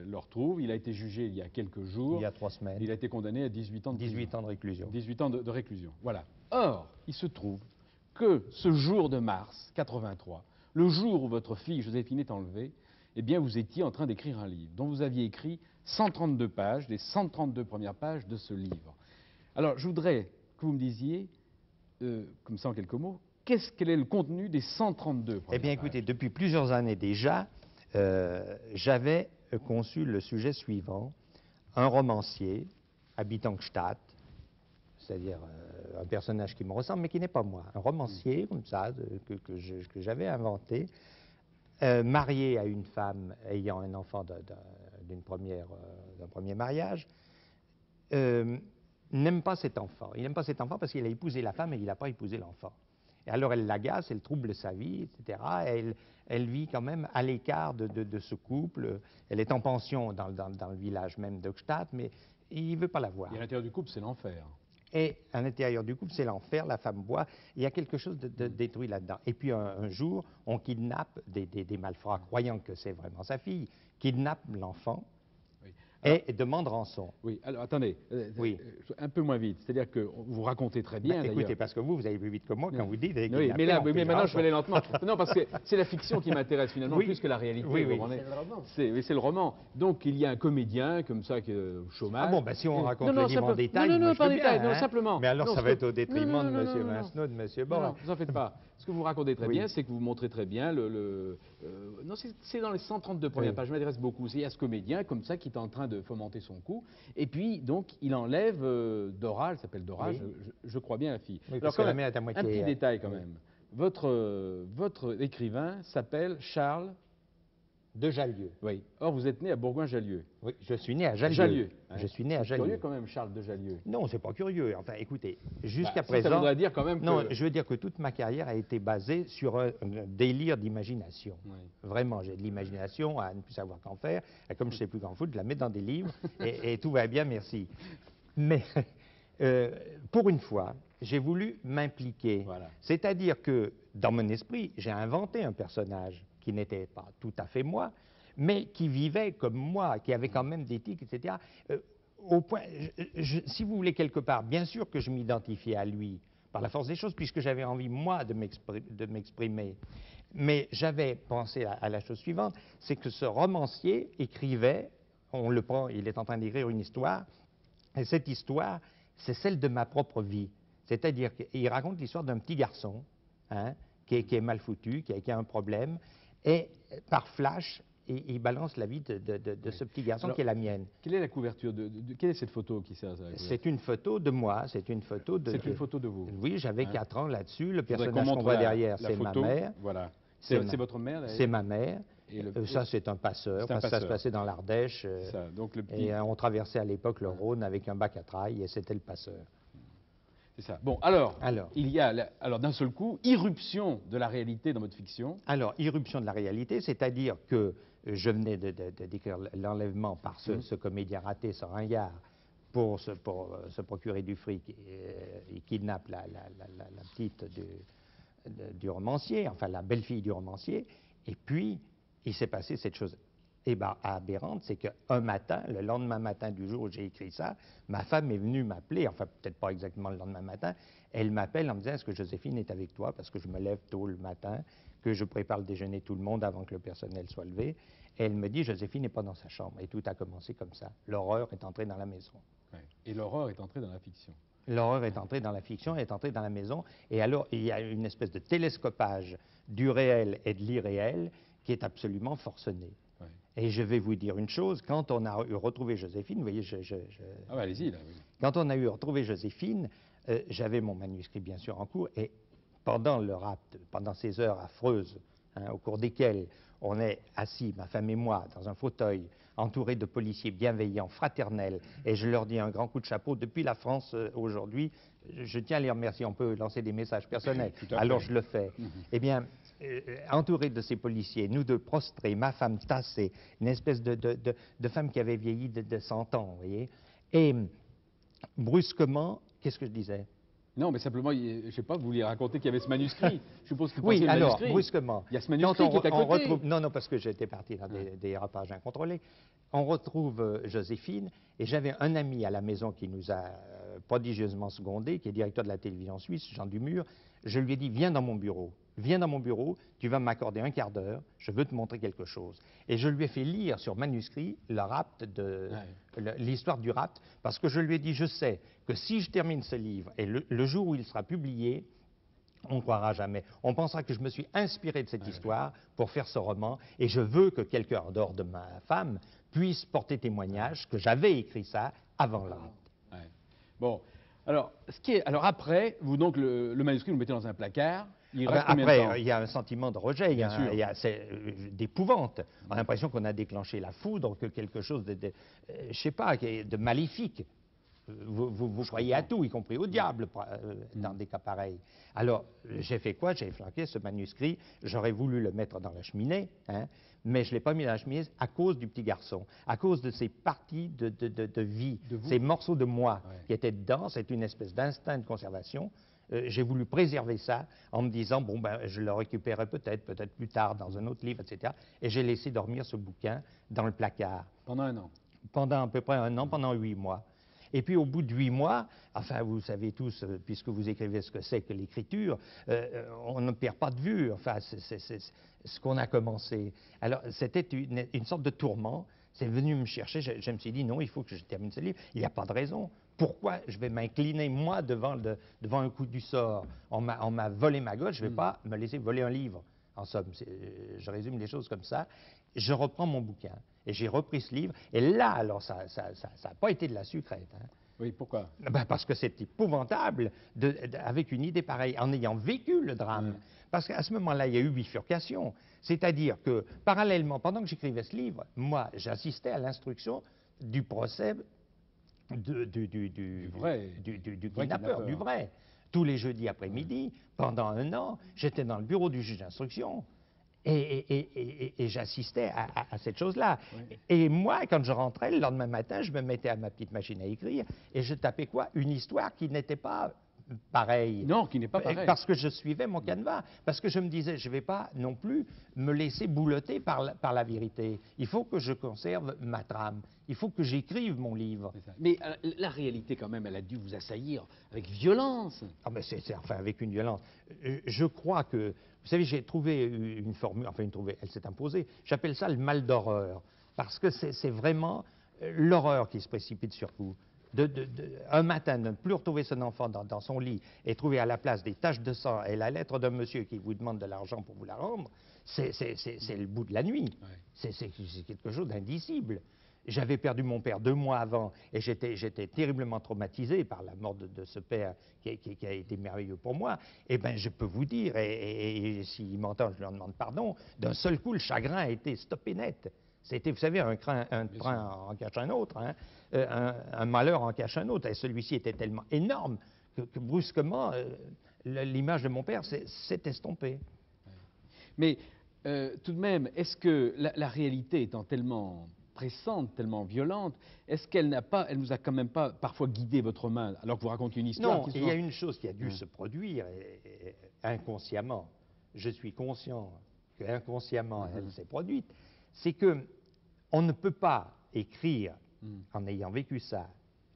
S1: le retrouve. Il a été jugé il y a quelques jours.
S3: Il y a 3 semaines.
S1: Il a été condamné à 18 ans de
S3: 18
S1: prison.
S3: ans de réclusion.
S1: 18 ans de réclusion. Voilà. Or, il se trouve que ce jour de mars 83, le jour où votre fille Joséphine est enlevée, eh bien, vous étiez en train d'écrire un livre dont vous aviez écrit 132 pages, les 132 premières pages de ce livre. Alors, je voudrais que vous me disiez, comme ça en quelques mots, quel est le contenu des 132 premières
S3: Eh bien,
S1: pages?
S3: écoutez, depuis plusieurs années déjà, j'avais conçu le sujet suivant. Un romancier habitant Gstaad, c'est-à-dire un personnage qui me ressemble, mais qui n'est pas moi. Un romancier, comme ça, que j'avais inventé, marié à une femme ayant un enfant d'un premier mariage, n'aime pas cet enfant. Il n'aime pas cet enfant parce qu'il a épousé la femme et il n'a pas épousé l'enfant. Et alors elle l'agace, elle trouble sa vie, etc. Elle vit quand même à l'écart de ce couple. Elle est en pension dans le village même de Gstaad, mais il ne veut pas la voir.
S1: Et à l'intérieur du couple, c'est l'enfer.
S3: Et à l'intérieur du couple, c'est l'enfer, la femme boit. Il y a quelque chose de détruit là-dedans. Et puis un jour, on kidnappe des malfrats, croyant que c'est vraiment sa fille, kidnappe l'enfant
S1: Oui.
S3: et demande rançon.
S1: Oui, alors attendez,
S3: Oui.
S1: un peu moins vite. C'est-à-dire que vous racontez très bien,
S3: Écoutez,
S1: d'ailleurs.
S3: parce que vous avez plus vite que moi quand vous dites...
S1: Oui,
S3: kidnapper,
S1: mais là,
S3: on
S1: oui,
S3: fait
S1: mais maintenant
S3: rançon.
S1: je vais aller lentement. Non, parce que c'est la fiction qui m'intéresse finalement
S3: Oui.
S1: plus que la réalité.
S3: Oui,
S1: vous
S3: oui.
S1: comprenez?
S4: C'est le roman.
S1: Oui, c'est le roman. Donc il y a un comédien comme ça qui est au chômage.
S3: Ah bon, ben si on raconte
S1: Non,
S3: le livre en détail,
S1: non,
S3: moi, je
S1: pas en
S3: peux
S1: détail,
S3: bien,
S1: non,
S3: hein.
S1: simplement.
S3: Mais alors
S1: Non,
S3: ça
S1: ce
S3: va
S1: que-
S3: être au détriment
S1: non,
S3: de
S1: non,
S3: M.
S1: non, non, non.
S3: Vincenot, de M.
S1: Non,
S3: Borra.
S1: non, vous en faites pas. Ce que vous racontez très
S3: Oui.
S1: bien, c'est que vous montrez très bien non, c'est dans les 132 premières
S3: Oui.
S1: pages. Je m'intéresse beaucoup. Il y a ce comédien comme ça qui est en train de fomenter son coup. Et puis, donc, il enlève Dora, elle s'appelle Dora,
S3: Oui.
S1: je crois bien la fille.
S3: Oui,
S1: Alors,
S3: parce
S1: quand
S3: que la
S1: même,
S3: mère est à moitié...
S1: un petit détail quand
S3: oui.
S1: même. Votre écrivain s'appelle Charles.
S3: De Jallieu.
S1: Oui. Or, vous êtes né à Bourgoin-Jallieu.
S3: Oui, je suis né à Jallieu.
S1: Jallieu.
S3: Je suis né à
S1: C'est curieux
S3: Jallieu.
S1: quand même, Charles de Jallieu.
S3: Non, c'est pas curieux. Enfin, écoutez, jusqu'à
S1: Ça
S3: présent...
S1: voudrait dire quand même que...
S3: Non, je veux dire que toute ma carrière a été basée sur un délire d'imagination.
S1: Oui.
S3: Vraiment, j'ai de l'imagination à ne plus savoir qu'en faire. Et comme je ne sais plus qu'en foutre, je la mets dans des livres et tout va bien, merci. Mais pour une fois, j'ai voulu m'impliquer.
S1: Voilà.
S3: C'est-à-dire que dans mon esprit, j'ai inventé un personnage qui n'était pas tout à fait moi, mais qui vivait comme moi, qui avait quand même des tics, etc. Au point, si vous voulez, quelque part, bien sûr que je m'identifiais à lui par la force des choses, puisque j'avais envie, moi, de m'exprimer. Mais j'avais pensé à la chose suivante, c'est que ce romancier écrivait, on le prend, il est en train d'écrire une histoire, et cette histoire, c'est celle de ma propre vie. C'est-à-dire qu'il raconte l'histoire d'un petit garçon, hein, qui est mal foutu, qui a un problème, et par flash, il balance la vie de ce petit garçon
S1: Alors,
S3: qui est la mienne.
S1: Quelle est la couverture quelle est cette photo qui sert à la couverture?
S3: C'est une photo de moi, c'est une photo de...
S1: C'est une photo de vous.
S3: Oui, j'avais
S1: Hein?
S3: 4 ans là-dessus. Le
S1: Je voudrais
S3: personnage qu'on voit derrière, c'est ma
S1: photo.
S3: mère.
S1: Voilà.
S3: C'est
S1: C'est votre mère d'ailleurs?
S3: C'est ma mère.
S1: Et
S3: Ça, c'est un passeur,
S1: C'est un
S3: parce que ça se
S1: passeur.
S3: passait dans l'Ardèche.
S1: Ça, donc le petit...
S3: Et on traversait à l'époque le Rhône avec un bac à traille, et c'était le passeur.
S1: C'est ça. Bon, alors,
S3: Alors.
S1: il y a, alors d'un seul coup, irruption de la réalité dans votre fiction.
S3: Alors, irruption de la réalité, c'est-à-dire que je venais d'écrire l'enlèvement par ce comédien raté, ce ringard, pour se procurer du fric. Il kidnappe la petite du romancier, enfin la belle-fille du romancier, et puis il s'est passé cette chose aberrante, c'est qu'un matin, le lendemain matin du jour où j'ai écrit ça, ma femme est venue m'appeler, enfin peut-être pas exactement le lendemain matin, elle m'appelle en me disant « Est-ce que Joséphine est avec toi ?» parce que je me lève tôt le matin, que je prépare le déjeuner tout le monde avant que le personnel soit levé. Et elle me dit « Joséphine n'est pas dans sa chambre. » Et tout a commencé comme ça. L'horreur est entrée dans la maison.
S1: Ouais. Et l'horreur est entrée dans la fiction.
S3: L'horreur est entrée dans la fiction, est entrée dans la maison. Et alors, il y a une espèce de télescopage du réel et de l'irréel qui est absolument forcené.
S1: Ouais.
S3: Et je vais vous dire une chose, quand on a retrouvé Joséphine, vous voyez,
S1: Ah bah, allez-y, là. Oui.
S3: quand on a retrouvé Joséphine, j'avais mon manuscrit bien sûr en cours, et pendant le rapt, pendant ces heures affreuses, au cours desquelles on est assis, ma femme et moi, dans un fauteuil, entourés de policiers bienveillants, fraternels, et je leur dis un grand coup de chapeau depuis la France aujourd'hui. Je tiens à les remercier. On peut lancer des messages personnels. Alors je le fais. Eh bien, entouré de ces policiers, nous deux prostrés, ma femme tassée, une espèce de femme qui avait vieilli de 100 ans, vous voyez. Et brusquement, qu'est-ce que je disais?
S1: Non, mais simplement, je ne sais pas, vous vouliez raconter qu'il y avait ce manuscrit. Je suppose que vous
S3: Oui,
S1: pensiez le
S3: alors,
S1: manuscrit.
S3: brusquement.
S1: Il y a ce manuscrit qui est à côté.
S3: Retrouve, non, parce que j'étais parti dans des dérapages incontrôlés. On retrouve Joséphine, et j'avais un ami à la maison qui nous a prodigieusement secondés, qui est directeur de la télévision suisse, Jean Dumur. Je lui ai dit, viens dans mon bureau. Viens dans mon bureau, tu vas m'accorder un quart d'heure, je veux te montrer quelque chose. Et je lui ai fait lire sur manuscrit l'histoire du rapt, parce que je lui ai dit, je sais que si je termine ce livre, et le jour où il sera publié, on ne croira jamais. On pensera que je me suis inspiré de cette histoire pour faire ce roman, et je veux que quelqu'un en dehors de ma femme puisse porter témoignage que j'avais écrit ça avant le rapt.
S1: Ouais. Bon, alors, après, vous donc le manuscrit, vous le mettez dans un placard. Il reste combien de temps?
S3: Après, il y a un sentiment de rejet, il y a d'épouvante. On a l'impression qu'on a déclenché la foudre, que quelque chose je sais pas, de maléfique. Vous croyez à tout, y compris au diable, dans des cas pareils. Alors, j'ai fait quoi? J'ai flanqué ce manuscrit. J'aurais voulu le mettre dans la cheminée, mais je ne l'ai pas mis dans la cheminée à cause du petit garçon, à cause de ces parties de vie, ces morceaux de moi qui étaient dedans. C'est une espèce d'instinct de conservation. J'ai voulu préserver ça en me disant, bon, ben, je le récupérerai peut-être plus tard dans un autre livre, etc. Et j'ai laissé dormir ce bouquin dans le placard.
S1: Pendant un an?
S3: Pendant à peu près un an, pendant 8 mois. Et puis au bout de 8 mois, enfin vous savez tous, puisque vous écrivez ce que c'est que l'écriture, on ne perd pas de vue, enfin c'est ce qu'on a commencé. Alors c'était une sorte de tourment, c'est venu me chercher, je me suis dit non, il faut que je termine ce livre, il n'y a pas de raison. Pourquoi je vais m'incliner, moi, devant un coup du sort? On m'a volé ma gosse, je ne vais pas me laisser voler un livre. En somme, je résume les choses comme ça. Je reprends mon bouquin et j'ai repris ce livre. Et là, alors, ça n'a pas été de la sucrète.
S1: Oui, pourquoi?
S3: Ben parce que c'est épouvantable avec une idée pareille, en ayant vécu le drame. Parce qu'à ce moment-là, il y a eu bifurcation. C'est-à-dire que, parallèlement, pendant que j'écrivais ce livre, moi, j'assistais à l'instruction du procès du kidnappeur, du vrai. Tous les jeudis après-midi, pendant un an, j'étais dans le bureau du juge d'instruction et j'assistais à cette chose-là. Oui. Et moi, quand je rentrais le lendemain matin, je me mettais à ma petite machine à écrire et je tapais quoi? Une histoire qui n'était pas pareille.
S1: Non, qui n'est pas pareille.
S3: Parce que je suivais mon canevas. Parce que je me disais, je ne vais pas non plus me laisser boulotter par la vérité. Il faut que je conserve ma trame. Il faut que j'écrive mon livre.
S5: Mais la réalité, quand même, elle a dû vous assaillir avec violence.
S3: Ah, mais enfin, avec une violence. Je crois que... Vous savez, j'ai trouvé une formule, enfin, elle s'est imposée. J'appelle ça le mal d'horreur. Parce que c'est vraiment l'horreur qui se précipite sur vous. Un matin, ne plus retrouver son enfant dans son lit et trouver à la place des taches de sang et la lettre d'un monsieur qui vous demande de l'argent pour vous la rendre, c'est le bout de la nuit. Ouais. C'est quelque chose d'indicible. J'avais perdu mon père 2 mois avant et j'étais terriblement traumatisé par la mort de ce père qui a été merveilleux pour moi. Eh bien, je peux vous dire, et s'il m'entend, je lui en demande pardon, d'un seul coup, le chagrin a été stoppé net. C'était, vous savez, un train en cache un autre, un malheur en cache un autre. Et celui-ci était tellement énorme que brusquement, l'image de mon père s'est estompée.
S1: Mais tout de même, est-ce que la réalité étant tellement pressante, tellement violente, est-ce qu'elle nous a quand même pas parfois guidé votre main alors que vous racontez une histoire?
S3: Non, il y a une chose qui a dû se produire inconsciemment. Je suis conscient qu'inconsciemment elle s'est produite. C'est que On ne peut pas écrire, en ayant vécu ça,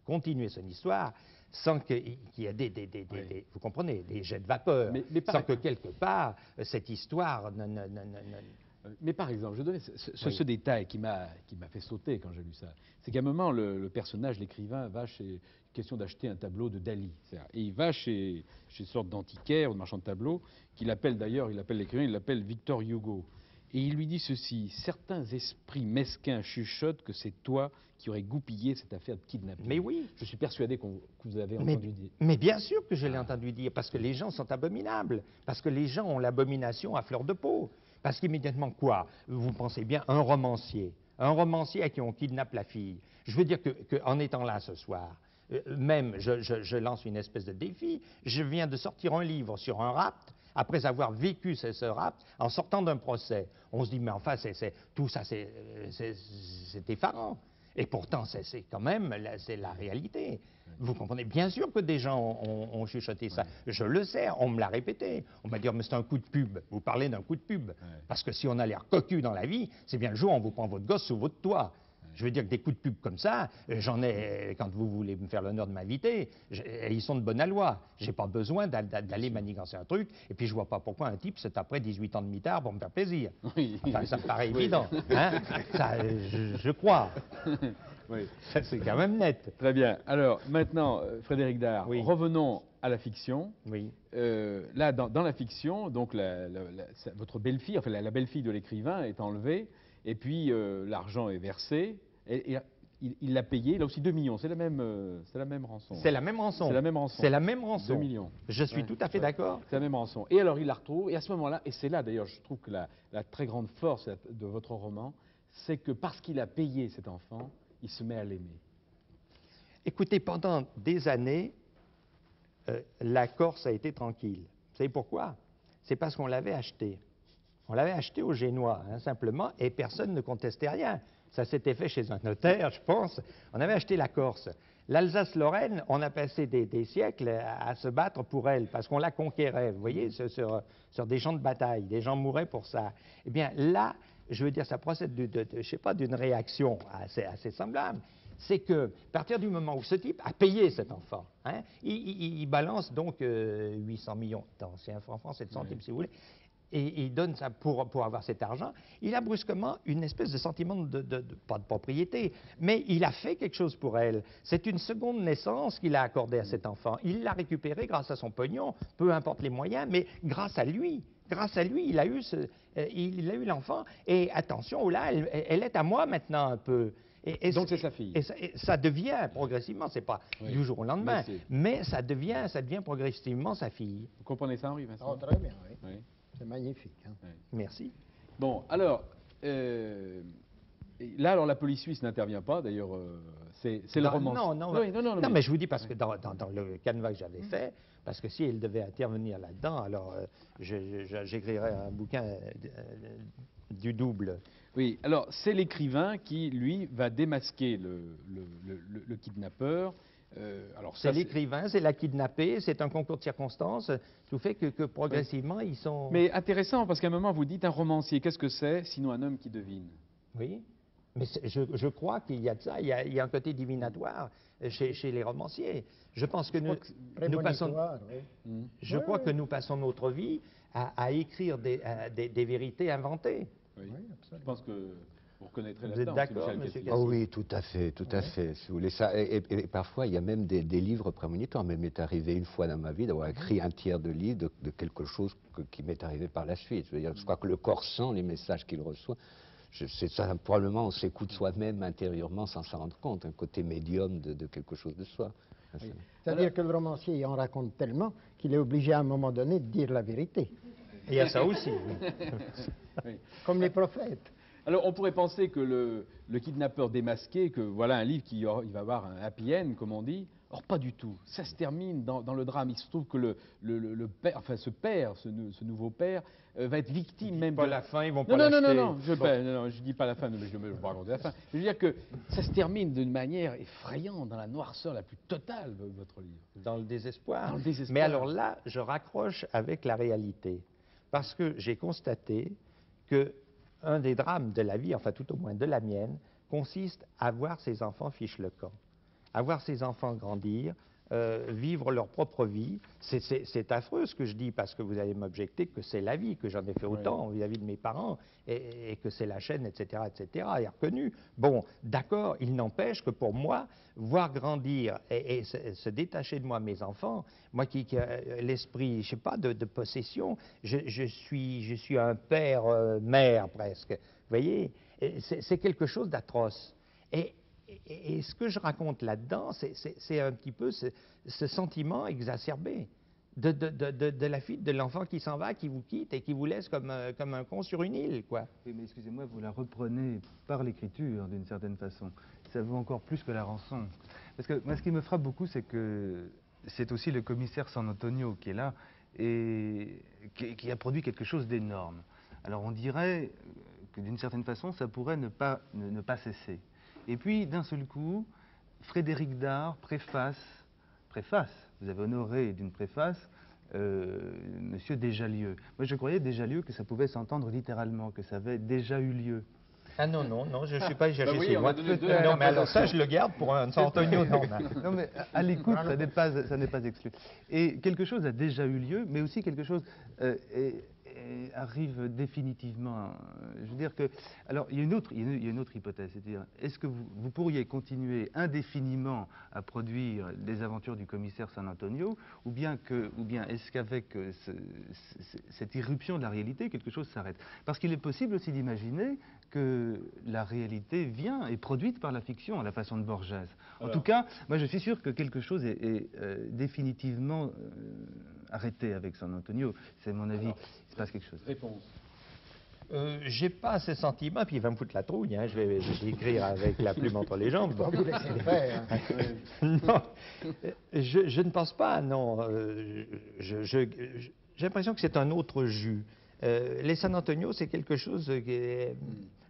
S3: continuer son histoire, sans qu'il y ait vous comprenez, des jets de vapeur, sans que quelque part, cette histoire
S1: Mais par exemple, je donnais ce détail qui m'a fait sauter quand j'ai lu ça. C'est qu'à un moment, le personnage, l'écrivain, va chez... question d'acheter un tableau de Dali. Et il va chez une sorte d'antiquaire ou de marchand de tableaux, qu'il appelle d'ailleurs, il appelle l'écrivain, il l'appelle Victor Hugo. Et il lui dit ceci: certains esprits mesquins chuchotent que c'est toi qui aurais goupillé cette affaire de kidnapping.
S3: Mais oui.
S1: Je suis persuadé que vous avez entendu dire.
S3: Mais bien sûr que je l'ai entendu dire, parce que les gens sont abominables, parce que les gens ont l'abomination à fleur de peau. Parce qu'immédiatement, quoi? Vous pensez bien, un romancier à qui on kidnappe la fille. Je veux dire qu'en étant là ce soir, même je lance une espèce de défi, je viens de sortir un livre sur un rapt, après avoir vécu ce rapt, en sortant d'un procès. On se dit, mais enfin, tout ça, c'est effarant. Et pourtant, c'est quand même, c'est la réalité. Vous comprenez? Bien sûr que des gens ont chuchoté ça. Je le sais, on me l'a répété. On m'a dit, mais c'est un coup de pub. Vous parlez d'un coup de pub. Parce que si on a l'air cocu dans la vie, c'est bien le jour où on vous prend votre gosse sous votre toit. Je veux dire que des coups de pub comme ça, j'en ai, quand vous voulez me faire l'honneur de m'inviter, ils sont de bonne aloi. Je n'ai pas besoin d'aller manigancer un truc, et puis je ne vois pas pourquoi un type se taperait 18 ans de mitard pour me faire plaisir. Enfin, ça me paraît évident. Hein? Ça, je crois.
S1: Oui.
S3: Ça, c'est quand même net.
S1: Très bien. Alors, maintenant, Frédéric Dard, revenons à la fiction.
S3: Oui.
S1: Là, dans la fiction, donc votre belle-fille, enfin la belle-fille de l'écrivain est enlevée, et puis l'argent est versé, et il l'a payé, là aussi 2 millions, c'est la même rançon.
S3: C'est la même rançon.
S1: C'est la même rançon.
S3: C'est la même rançon.
S1: 2 millions.
S3: Je suis tout à fait d'accord.
S1: C'est la même rançon. Et alors il la retrouve, et à ce moment-là, et c'est là d'ailleurs, je trouve que la très grande force de votre roman, c'est que parce qu'il a payé cet enfant, il se met à l'aimer.
S3: Écoutez, pendant des années, la Corse a été tranquille. Vous savez pourquoi? C'est parce qu'on l'avait acheté. On l'avait acheté aux Génois, simplement, et personne ne contestait rien. Ça s'était fait chez un notaire, je pense. On avait acheté la Corse. L'Alsace-Lorraine, on a passé des siècles à se battre pour elle, parce qu'on la conquérait, vous voyez, sur des champs de bataille. Des gens mouraient pour ça. Eh bien, là, je veux dire, ça procède je sais pas, d'une réaction assez semblable. C'est que, à partir du moment où ce type a payé cet enfant, il balance donc 800 millions d'anciens francs, 7 centimes si vous voulez, et il donne ça pour avoir cet argent, il a brusquement une espèce de sentiment pas de propriété, mais il a fait quelque chose pour elle. C'est une seconde naissance qu'il a accordée à cet enfant. Il l'a récupérée grâce à son pognon, peu importe les moyens, mais grâce à lui. Grâce à lui, il a eu l'enfant. Et attention, là, elle est à moi maintenant un peu.
S1: Donc c'est sa fille.
S3: Et ça devient progressivement, c'est pas du jour au lendemain, mais ça devient progressivement sa fille.
S1: Vous comprenez ça, Henri Vincent?
S6: Oh, très bien, oui. C'est magnifique. Hein.
S1: Oui.
S3: Merci.
S1: Bon, alors, là, alors la police suisse n'intervient pas, d'ailleurs, c'est le roman.
S3: Non, mais je vous dis parce que dans le canevas que j'avais fait, parce que si elle devait intervenir là-dedans, alors j'écrirais un bouquin du double.
S1: Oui, alors c'est l'écrivain qui, lui, va démasquer le kidnappeur.
S3: C'est l'écrivain, c'est la kidnappée, c'est un concours de circonstances, tout fait que progressivement, ils sont...
S1: Mais intéressant, parce qu'à un moment, vous dites un romancier, qu'est-ce que c'est, sinon un homme qui devine?
S3: Oui, mais je crois qu'il y a de ça, il y a un côté divinatoire chez les romanciers. Je pense que nous passons...
S6: Oui.
S3: Je crois que nous passons notre vie à écrire des vérités inventées.
S1: Oui, absolument. Je pense que vous reconnaîtrez
S3: là-dedans. Vous êtes d'accord, M. Cassier?
S2: Oh oui, tout à fait, si vous voulez ça. Et parfois, il y a même des livres prémonitoires. Mais il m'est arrivé une fois dans ma vie d'avoir écrit un tiers de livre de quelque chose qui m'est arrivé par la suite. Je veux dire, je crois que le corps sent les messages qu'il reçoit. C'est ça, probablement, on s'écoute soi-même intérieurement sans s'en rendre compte, un côté médium de quelque chose de soi.
S6: Oui. C'est-à-dire que le romancier en raconte tellement qu'il est obligé à un moment donné de dire la vérité.
S3: Il y a ça aussi.
S1: Oui.
S6: Comme les prophètes.
S1: Alors, on pourrait penser que le kidnappeur démasqué, que voilà un livre il va avoir un happy end, comme on dit. Or, pas du tout. Ça se termine dans le drame. Il se trouve que le père, enfin ce nouveau père, va être victime même.
S3: Pas la fin, ils vont pas l'acheter.
S1: Non, je dis pas la fin, je vais pas raconter la fin. Je veux dire que ça se termine d'une manière effrayante, dans la noirceur la plus totale, votre livre.
S3: Dans le désespoir.
S1: Dans le désespoir.
S3: Mais alors là, je raccroche avec la réalité. Parce que j'ai constaté que un des drames de la vie, enfin tout au moins de la mienne, consiste à voir ses enfants fiche le camp, à voir ses enfants grandir, vivre leur propre vie. C'est affreux ce que je dis, parce que vous allez m'objecter que c'est la vie, que j'en ai fait autant vis-à-vis de mes parents, et que c'est la chaîne, etc., etc., et reconnu. Bon, d'accord, il n'empêche que pour moi, voir grandir et se détacher de moi mes enfants, moi qui ai l'esprit, je sais pas, de possession, je suis un père, mère presque, vous voyez, c'est quelque chose d'atroce. Et ce que je raconte là-dedans, c'est un petit peu ce sentiment exacerbé de la fuite de l'enfant qui s'en va, qui vous quitte et qui vous laisse comme un con sur une île, quoi.
S4: Oui, mais excusez-moi, vous la reprenez par l'écriture, d'une certaine façon. Ça vaut encore plus que la rançon. Parce que moi, ce qui me frappe beaucoup, c'est que c'est aussi le commissaire San Antonio qui est là et qui a produit quelque chose d'énorme. Alors on dirait que d'une certaine façon, ça pourrait ne pas cesser. Et puis, d'un seul coup, Frédéric Dard préface, vous avez honoré d'une préface, Monsieur Desjalieux. Moi, je croyais Desjalieux que ça pouvait s'entendre littéralement, que ça avait déjà eu lieu.
S3: Ah non, je ne suis pas cherché
S1: oui,
S3: chez
S1: on
S3: moi.
S1: va donner deux
S3: Non, mais alors ça, je le garde pour un San Antonio. Non,
S4: Non, mais à l'écoute, ça n'est pas exclu. Et quelque chose a déjà eu lieu, mais aussi quelque chose arrive définitivement. Je veux dire que... Alors, il y a une autre hypothèse, c'est-à-dire, est-ce que vous pourriez continuer indéfiniment à produire les aventures du commissaire San Antonio, ou bien est-ce qu'avec cette irruption de la réalité, quelque chose s'arrête? Parce qu'il est possible aussi d'imaginer que la réalité vient, est produite par la fiction, à la façon de Borges. En tout cas, moi je suis sûr que quelque chose est définitivement arrêté avec San Antonio. C'est mon avis, il se passe quelque chose.
S1: Réponse.
S3: J'ai pas ce sentiment, puis il va me foutre la trouille, hein. Je vais écrire avec la plume entre les jambes. Bon.
S6: Vous laissez faire, hein.
S3: Non, je ne pense pas, non. J'ai l'impression que c'est un autre jus. Les San Antonio, c'est quelque chose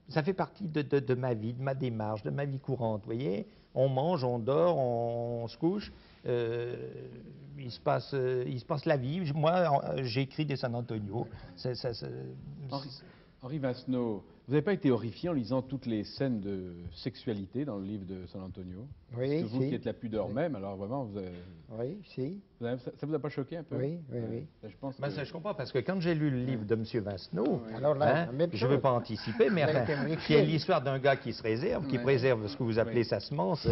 S3: ça fait partie de ma vie, de ma démarche, de ma vie courante, vous voyez. On mange, on dort, on se couche. Il se passe la vie. Moi, j'écris des San Antonio.
S1: Henri Vincenot, vous n'avez pas été horrifié en lisant toutes les scènes de sexualité dans le livre de San Antonio?
S6: Oui,
S1: Parce que vous
S6: si.
S1: qui êtes la pudeur même, alors vraiment,
S6: Oui, si.
S1: ça vous a pas choqué un peu?
S6: Oui.
S1: Ça, je pense
S3: Ben,
S1: que...
S3: ça, je comprends, parce que quand j'ai lu le livre de M. Vincenot,
S6: Alors là, la même
S3: je ne veux
S6: chose.
S3: pas anticiper, mais
S6: Ça a
S3: enfin,
S6: été modifié.
S3: qui est l'histoire d'un gars qui se réserve, qui préserve ce que vous appelez sa semence.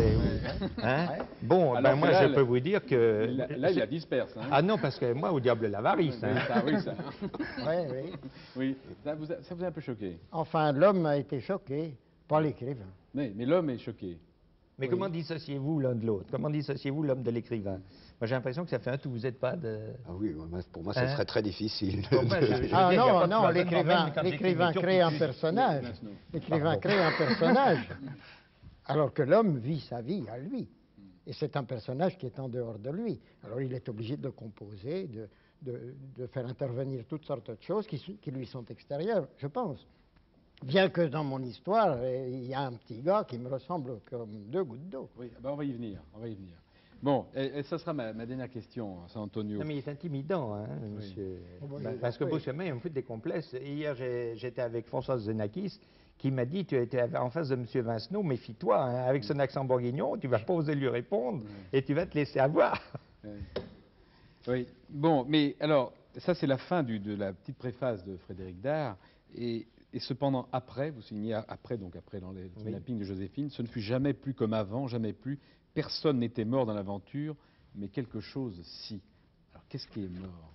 S3: Bon,
S1: Alors
S3: ben,
S1: que
S3: moi,
S1: là,
S3: je peux vous dire que...
S1: Là, il la disperse. Hein.
S3: Ah non, parce que moi, au diable l'avarice.
S1: Oui, ça.
S6: Oui.
S1: Oui, ça vous a un peu choqué.
S6: Enfin, l'homme a été choqué, pas l'écrivain.
S1: Mais l'homme est choqué.
S3: Mais comment dissociez-vous l'un de l'autre? Comment dissociez-vous l'homme de l'écrivain? Moi, j'ai l'impression que ça fait un tout. Vous n'êtes pas de...
S2: Ah oui, pour moi, ce serait très difficile.
S3: Bon, ben, je veux dire,
S6: Ah
S3: il y a pas de
S6: non,
S3: problème,
S6: l'écrivain
S3: même quand j'écris
S6: l'écrivain
S3: mes tours
S6: crée un
S3: tout de suite.
S6: personnage.
S1: Vincenot.
S6: L'écrivain crée un personnage, alors que l'homme vit sa vie à lui. Et c'est un personnage qui est en dehors de lui. Alors il est obligé de composer, de faire intervenir toutes sortes de choses qui lui sont extérieures, je pense. Bien que dans mon histoire, il y a un petit gars qui me ressemble comme deux gouttes d'eau.
S1: Oui, ben on va y venir. Bon, et ça sera ma dernière question, San Antonio.
S3: Non, mais il est intimidant, hein, monsieur. Parce que brusquement, il me fout des complexes. Hier, j'étais avec Françoise Zenakis, qui m'a dit, tu étais en face de M. Vincenot, méfie-toi, hein, avec son accent bourguignon, tu vas pas oser lui répondre, et tu vas te laisser avoir.
S1: Oui, bon, mais alors, ça c'est la fin de la petite préface de Frédéric Dard, et cependant après, vous signez après dans les kidnappings de Joséphine, ce ne fut jamais plus comme avant, jamais plus, personne n'était mort dans l'aventure, mais quelque chose si. Alors qu'est-ce qui est mort?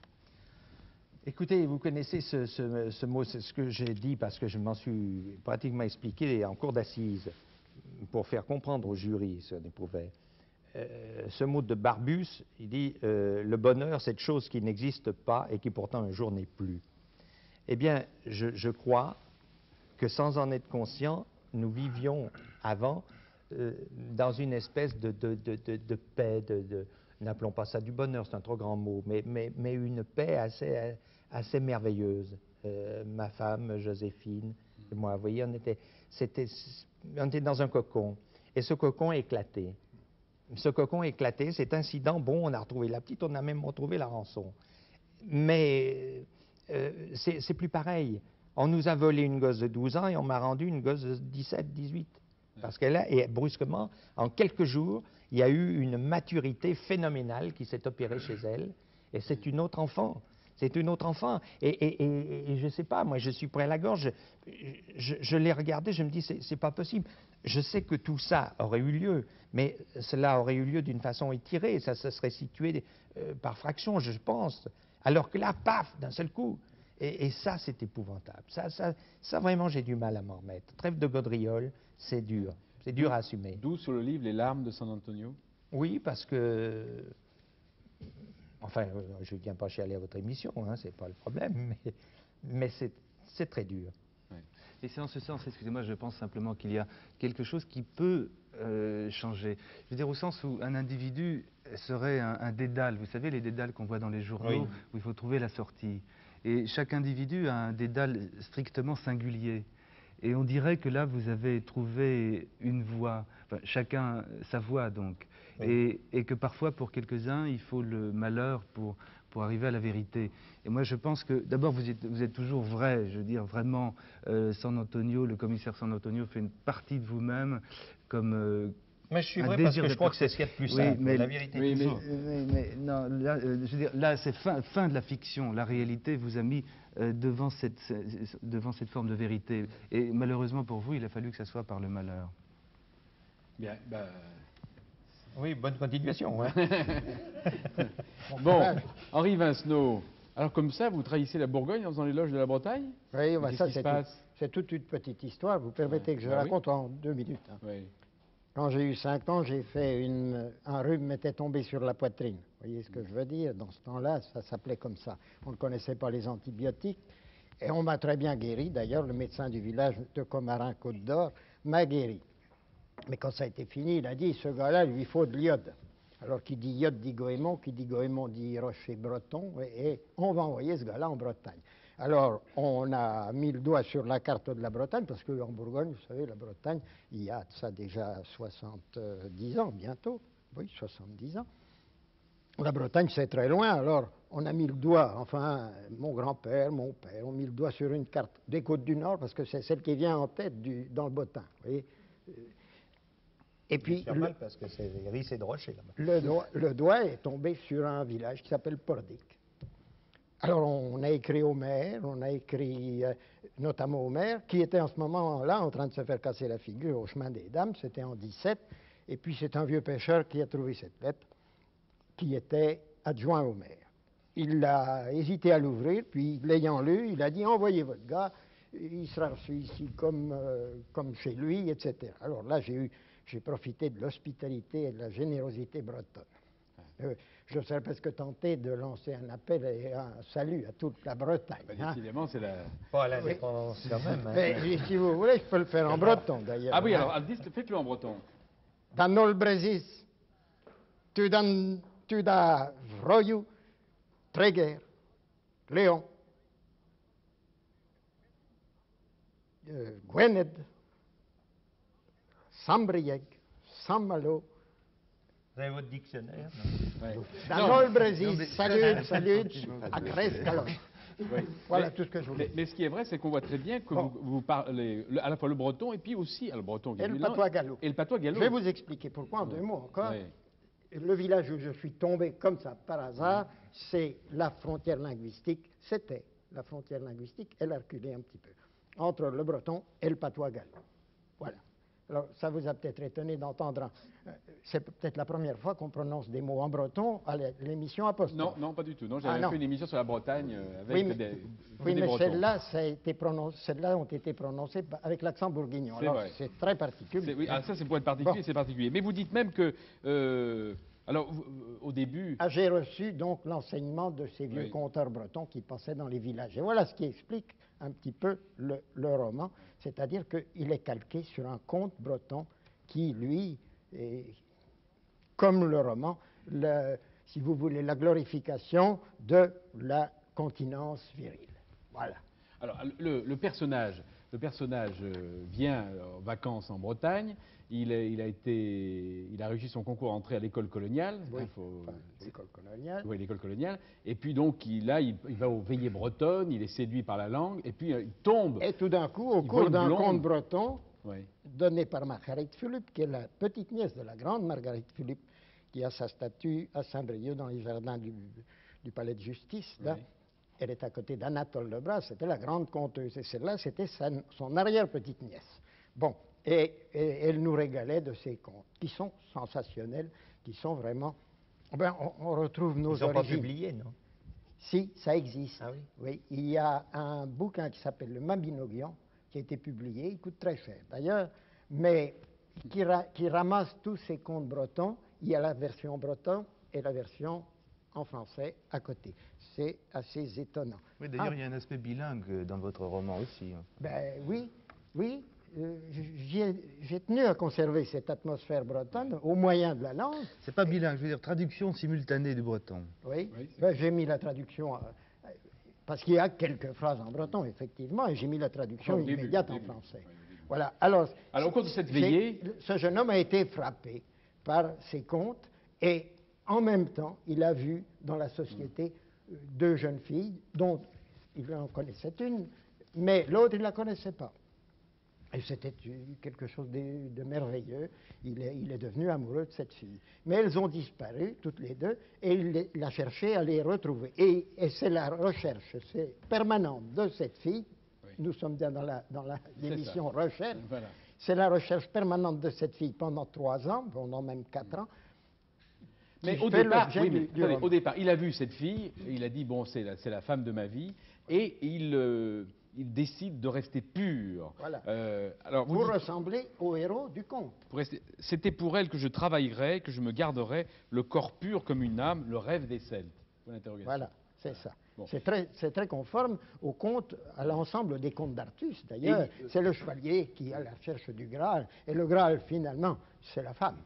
S3: Écoutez, vous connaissez ce mot, c'est ce que j'ai dit parce que je m'en suis pratiquement expliqué en cour d'assises pour faire comprendre au jury ce qu'on éprouvait. Ce mot de Barbus, il dit le bonheur, cette chose qui n'existe pas et qui pourtant un jour n'est plus. Eh bien, je crois que sans en être conscient, nous vivions avant dans une espèce de paix, n'appelons pas ça du bonheur, c'est un trop grand mot, mais une paix assez merveilleuse. Ma femme, Joséphine, et moi, vous voyez, on était dans un cocon, et ce cocon éclaté. Ce cocon éclaté, cet incident, bon, on a retrouvé la petite, on a même retrouvé la rançon. Mais c'est plus pareil. On nous a volé une gosse de 12 ans et on m'a rendu une gosse de 17, 18. Parce qu'elle a, et brusquement, en quelques jours, il y a eu une maturité phénoménale qui s'est opérée chez elle. Et c'est une autre enfant. C'est une autre enfant. Et je ne sais pas, moi, je suis près à la gorge. Je l'ai regardé, je me dis, c'est pas possible. Je sais que tout ça aurait eu lieu, mais cela aurait eu lieu d'une façon étirée. Ça se serait situé par fraction, je pense. Alors que là, paf, d'un seul coup. Et ça, c'est épouvantable. Ça, vraiment, j'ai du mal à m'en remettre. Trêve de gaudriole, c'est dur. C'est dur à assumer.
S1: D'où sur le livre Les larmes de San Antonio?
S3: Oui, parce que... Enfin, je ne viens pas chialer à votre émission, hein, c'est pas le problème, mais c'est très dur.
S4: Et c'est en ce sens, excusez-moi, je pense simplement qu'il y a quelque chose qui peut changer. Je veux dire, au sens où un individu serait un dédale. Vous savez, les dédales qu'on voit dans les journaux,
S3: Oui.
S4: où il faut trouver la sortie. Et chaque individu a un dédale strictement singulier. Et on dirait que là, vous avez trouvé une voie, enfin, chacun sa voie donc.
S3: Oui.
S4: Et que parfois, pour quelques-uns, il faut le malheur pour arriver à la vérité. Et moi, je pense que, d'abord, vous êtes toujours vrai, je veux dire, vraiment, San Antonio, le commissaire San Antonio fait une partie de vous-même comme...
S3: Mais je suis
S4: un
S3: vrai parce
S4: désir
S3: que
S4: de
S3: je crois que c'est ce qu'il y a de plus simple,
S4: mais
S3: la vérité
S1: oui,
S3: toujours.
S4: mais non, là, je veux dire, là, c'est fin de la fiction. La réalité vous a mis devant cette forme de vérité. Et malheureusement pour vous, il a fallu que ça soit par le malheur.
S1: Bien, bah...
S3: Oui, bonne continuation. Hein.
S1: Bon, Henri Vincenot, alors comme ça, vous trahissez la Bourgogne en faisant l'éloge de la Bretagne?
S6: Oui, bah,
S1: Qu'est-ce
S6: ça
S1: qui se passe?
S6: c'est toute une petite histoire. Vous permettez que je
S1: Bah oui.
S6: raconte en 2 minutes. Hein.
S1: Oui.
S6: Quand j'ai eu 5 ans, j'ai fait un rhume m'était tombé sur la poitrine. Vous voyez ce que je veux dire? Dans ce temps-là, ça s'appelait comme ça. On ne connaissait pas les antibiotiques. Et on m'a très bien guéri. D'ailleurs, le médecin du village de Comarin, Côte d'Or, m'a guéri. Mais quand ça a été fini, il a dit, ce gars-là, il lui faut de l'iode. Alors, qui dit iode dit Goémon, qui dit Goémon dit Rocher-Breton, et on va envoyer ce gars-là en Bretagne. Alors, on a mis le doigt sur la carte de la Bretagne, parce qu'en Bourgogne, vous savez, la Bretagne, il y a ça déjà 70 ans, bientôt. Oui, 70 ans. La Bretagne, c'est très loin, alors on a mis le doigt, enfin, mon grand-père, mon père, ont mis le doigt sur une carte des Côtes du Nord, parce que c'est celle qui vient en tête dans le bottin, vous voyez. Et puis,
S3: C'est normal parce que c'est rissé de rocher là-bas.
S6: le doigt est tombé sur un village qui s'appelle Pordic. Alors, on a écrit au maire, on a écrit notamment au maire, qui était en ce moment-là en train de se faire casser la figure au chemin des Dames, c'était en 17, et puis c'est un vieux pêcheur qui a trouvé cette lettre, qui était adjoint au maire. Il a hésité à l'ouvrir, puis l'ayant lu, il a dit « Envoyez votre gars, il sera reçu ici comme chez lui, etc. » Alors là, j'ai profité de l'hospitalité et de la générosité bretonne. Je serais presque tenté de lancer un appel et un salut à toute la Bretagne.
S1: Bah, décidément, c'est la...
S3: Pas à l'indépendance quand même. Hein.
S6: Mais si vous voulez, je peux le faire en breton d'ailleurs.
S1: Ah oui, alors, faites-le en breton.
S6: Dans nol bresis, tu da vroyu, Tréguer, Léon, Gwened, Sambrieg, Saint-Malo,
S3: Vous avez votre dictionnaire?
S1: Ouais.
S6: dans
S1: Non,
S6: nol bresis, salut, à Crescalon.
S1: oui.
S6: Voilà tout ce que je voulais.
S1: Mais ce qui est vrai, c'est qu'on voit très bien que
S6: Bon.
S1: vous parlez à la fois le breton et puis aussi le breton
S6: Et le
S1: guégueulin
S6: patois gallo.
S1: et le patois gallo.
S6: Je vais vous expliquer pourquoi en 2 mots encore.
S1: Oui.
S6: Le village où je suis tombé comme ça par hasard, c'est la frontière linguistique, c'était la frontière linguistique, elle a reculé un petit peu, entre le breton et le patois gallo. Voilà. Alors, ça vous a peut-être étonné d'entendre, c'est peut-être la première fois qu'on prononce des mots en breton à l'émission Apostrophe.
S1: Non, pas du tout. Non,
S6: Ah,
S1: j'avais
S6: non.
S1: fait une émission sur la Bretagne avec
S6: Oui, mais,
S1: des
S6: oui, mais
S1: bretons.
S6: celles-là ont été prononcées avec l'accent bourguignon.
S1: C'est
S6: Alors,
S1: vrai.
S6: c'est très particulier.
S1: Oui, ça, c'est pour être particulier,
S6: Bon.
S1: c'est particulier. Mais vous dites même que, alors, au début,
S6: Ah, j'ai reçu donc l'enseignement de ces vieux
S1: Oui.
S6: conteurs bretons qui passaient dans les villages. Et voilà ce qui explique un petit peu le roman, c'est-à-dire qu'il est calqué sur un conte breton qui, lui, est, comme le roman, si vous voulez, la glorification de la continence virile. Voilà.
S1: alors le personnage, le personnage vient en vacances en Bretagne. Il a réussi son concours à entrer à l'école coloniale.
S6: Oui, l'école coloniale.
S1: Oui, l'école coloniale. Et puis donc, il va aux veillées bretonnes, il est séduit par la langue, et puis il tombe.
S6: Et tout d'un coup, au
S1: Il
S6: cours
S1: voit une
S6: d'un
S1: blonde.
S6: conte breton,
S1: Oui.
S6: donné par Marguerite Philippe, qui est la petite nièce de la grande Marguerite Philippe, qui a sa statue à Saint-Brieuc dans les jardins du palais de justice. Là.
S1: Oui.
S6: Elle est à côté d'Anatole Lebras, c'était la grande conteuse. Et celle-là, c'était son arrière-petite-nièce. Bon, et elle nous régalait de ces contes, qui sont sensationnels, qui sont vraiment... Ben, on retrouve nos
S3: Ils n'ont pas
S6: origines.
S3: publié, non?
S6: Si, ça existe.
S3: Ah oui?
S6: Oui, il y a un bouquin qui s'appelle Le Mabinogion, qui a été publié, il coûte très cher d'ailleurs, mais qui ramasse tous ces contes bretons. Il y a la version breton et la version en français à côté. C'est assez étonnant.
S4: Oui, d'ailleurs, il y a un aspect bilingue dans votre roman aussi.
S6: Ben oui, oui. J'ai tenu à conserver cette atmosphère bretonne au moyen de la langue.
S4: C'est pas bilingue, je veux dire traduction simultanée du breton.
S6: Oui,
S1: Oui.
S6: ben, j'ai mis la traduction, parce qu'il y a quelques phrases en breton, effectivement, et j'ai mis la traduction
S1: Au début,
S6: immédiate
S1: au
S6: en
S1: début.
S6: français.
S1: Oui, au début.
S6: Voilà. Alors
S1: au cours de cette veillée...
S6: ce jeune homme a été frappé par ces contes, et en même temps, il a vu dans la société deux jeunes filles, dont il en connaissait une, mais l'autre, il ne la connaissait pas. Et c'était quelque chose de merveilleux. Il est devenu amoureux de cette fille. Mais elles ont disparu, toutes les deux, et il a cherché à les retrouver. Et c'est la recherche permanente de cette fille.
S1: Oui.
S6: Nous sommes bien dans l'émission
S1: ça.
S6: Recherche.
S1: Voilà.
S6: C'est la recherche permanente de cette fille pendant 3 ans, pendant même 4 ans.
S1: Mais
S6: qui
S1: au
S6: fait
S1: départ,
S6: l'objet
S1: oui, mais,
S6: du
S1: attendez,
S6: roman.
S1: au départ, il a vu cette fille, il a dit, bon, c'est la femme de ma vie, et il décide de rester pur.
S6: Voilà.
S1: Alors, vous
S6: Vous
S1: dites-
S6: ressemblez au héros du conte.
S1: C'était pour elle que je travaillerais, que je me garderais, le corps pur comme une âme, le rêve des Celtes. Point d'interrogation.
S6: Voilà, c'est ça.
S1: Bon.
S6: C'est très conforme au conte, à l'ensemble des contes d'Artus, d'ailleurs.
S1: Et-
S6: C'est le chevalier qui est à la recherche du Graal. Et le Graal, finalement, c'est la femme.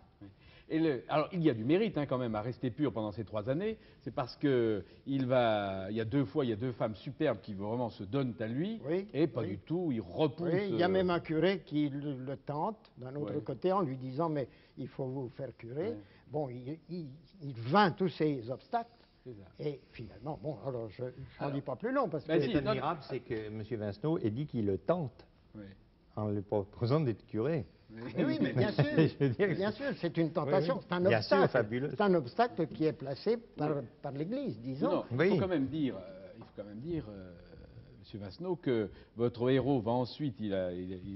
S1: Alors, il y a du mérite quand même à rester pur pendant ces 3 années. C'est parce que il y a 2 femmes superbes qui vraiment se donnent à lui,
S6: Oui,
S1: et pas
S6: oui.
S1: du tout, il repousse.
S6: Oui, il y a même un curé qui le tente, d'un autre
S1: Ouais.
S6: côté, en lui disant, mais il faut vous faire curer.
S1: Ouais.
S6: Bon, il vainc tous ces obstacles.
S1: C'est ça.
S6: Et finalement, bon, alors je n'en dis pas plus long, parce que...
S1: Ben
S3: Ce qui
S1: si,
S3: est admirable, c'est que M. Vincenot ait dit qu'il le tente
S1: Oui.
S3: en lui proposant d'être curé.
S6: Mais oui, mais bien sûr,
S3: Je veux dire que
S6: bien sûr, c'est une tentation,
S3: Oui, oui.
S6: c'est un
S3: Bien sûr,
S6: obstacle.
S3: fabuleux.
S6: C'est un obstacle qui est placé par l'Église, disons.
S1: Non,
S3: Oui.
S1: il faut quand même dire, M. Vincenot, que votre héros va ensuite, il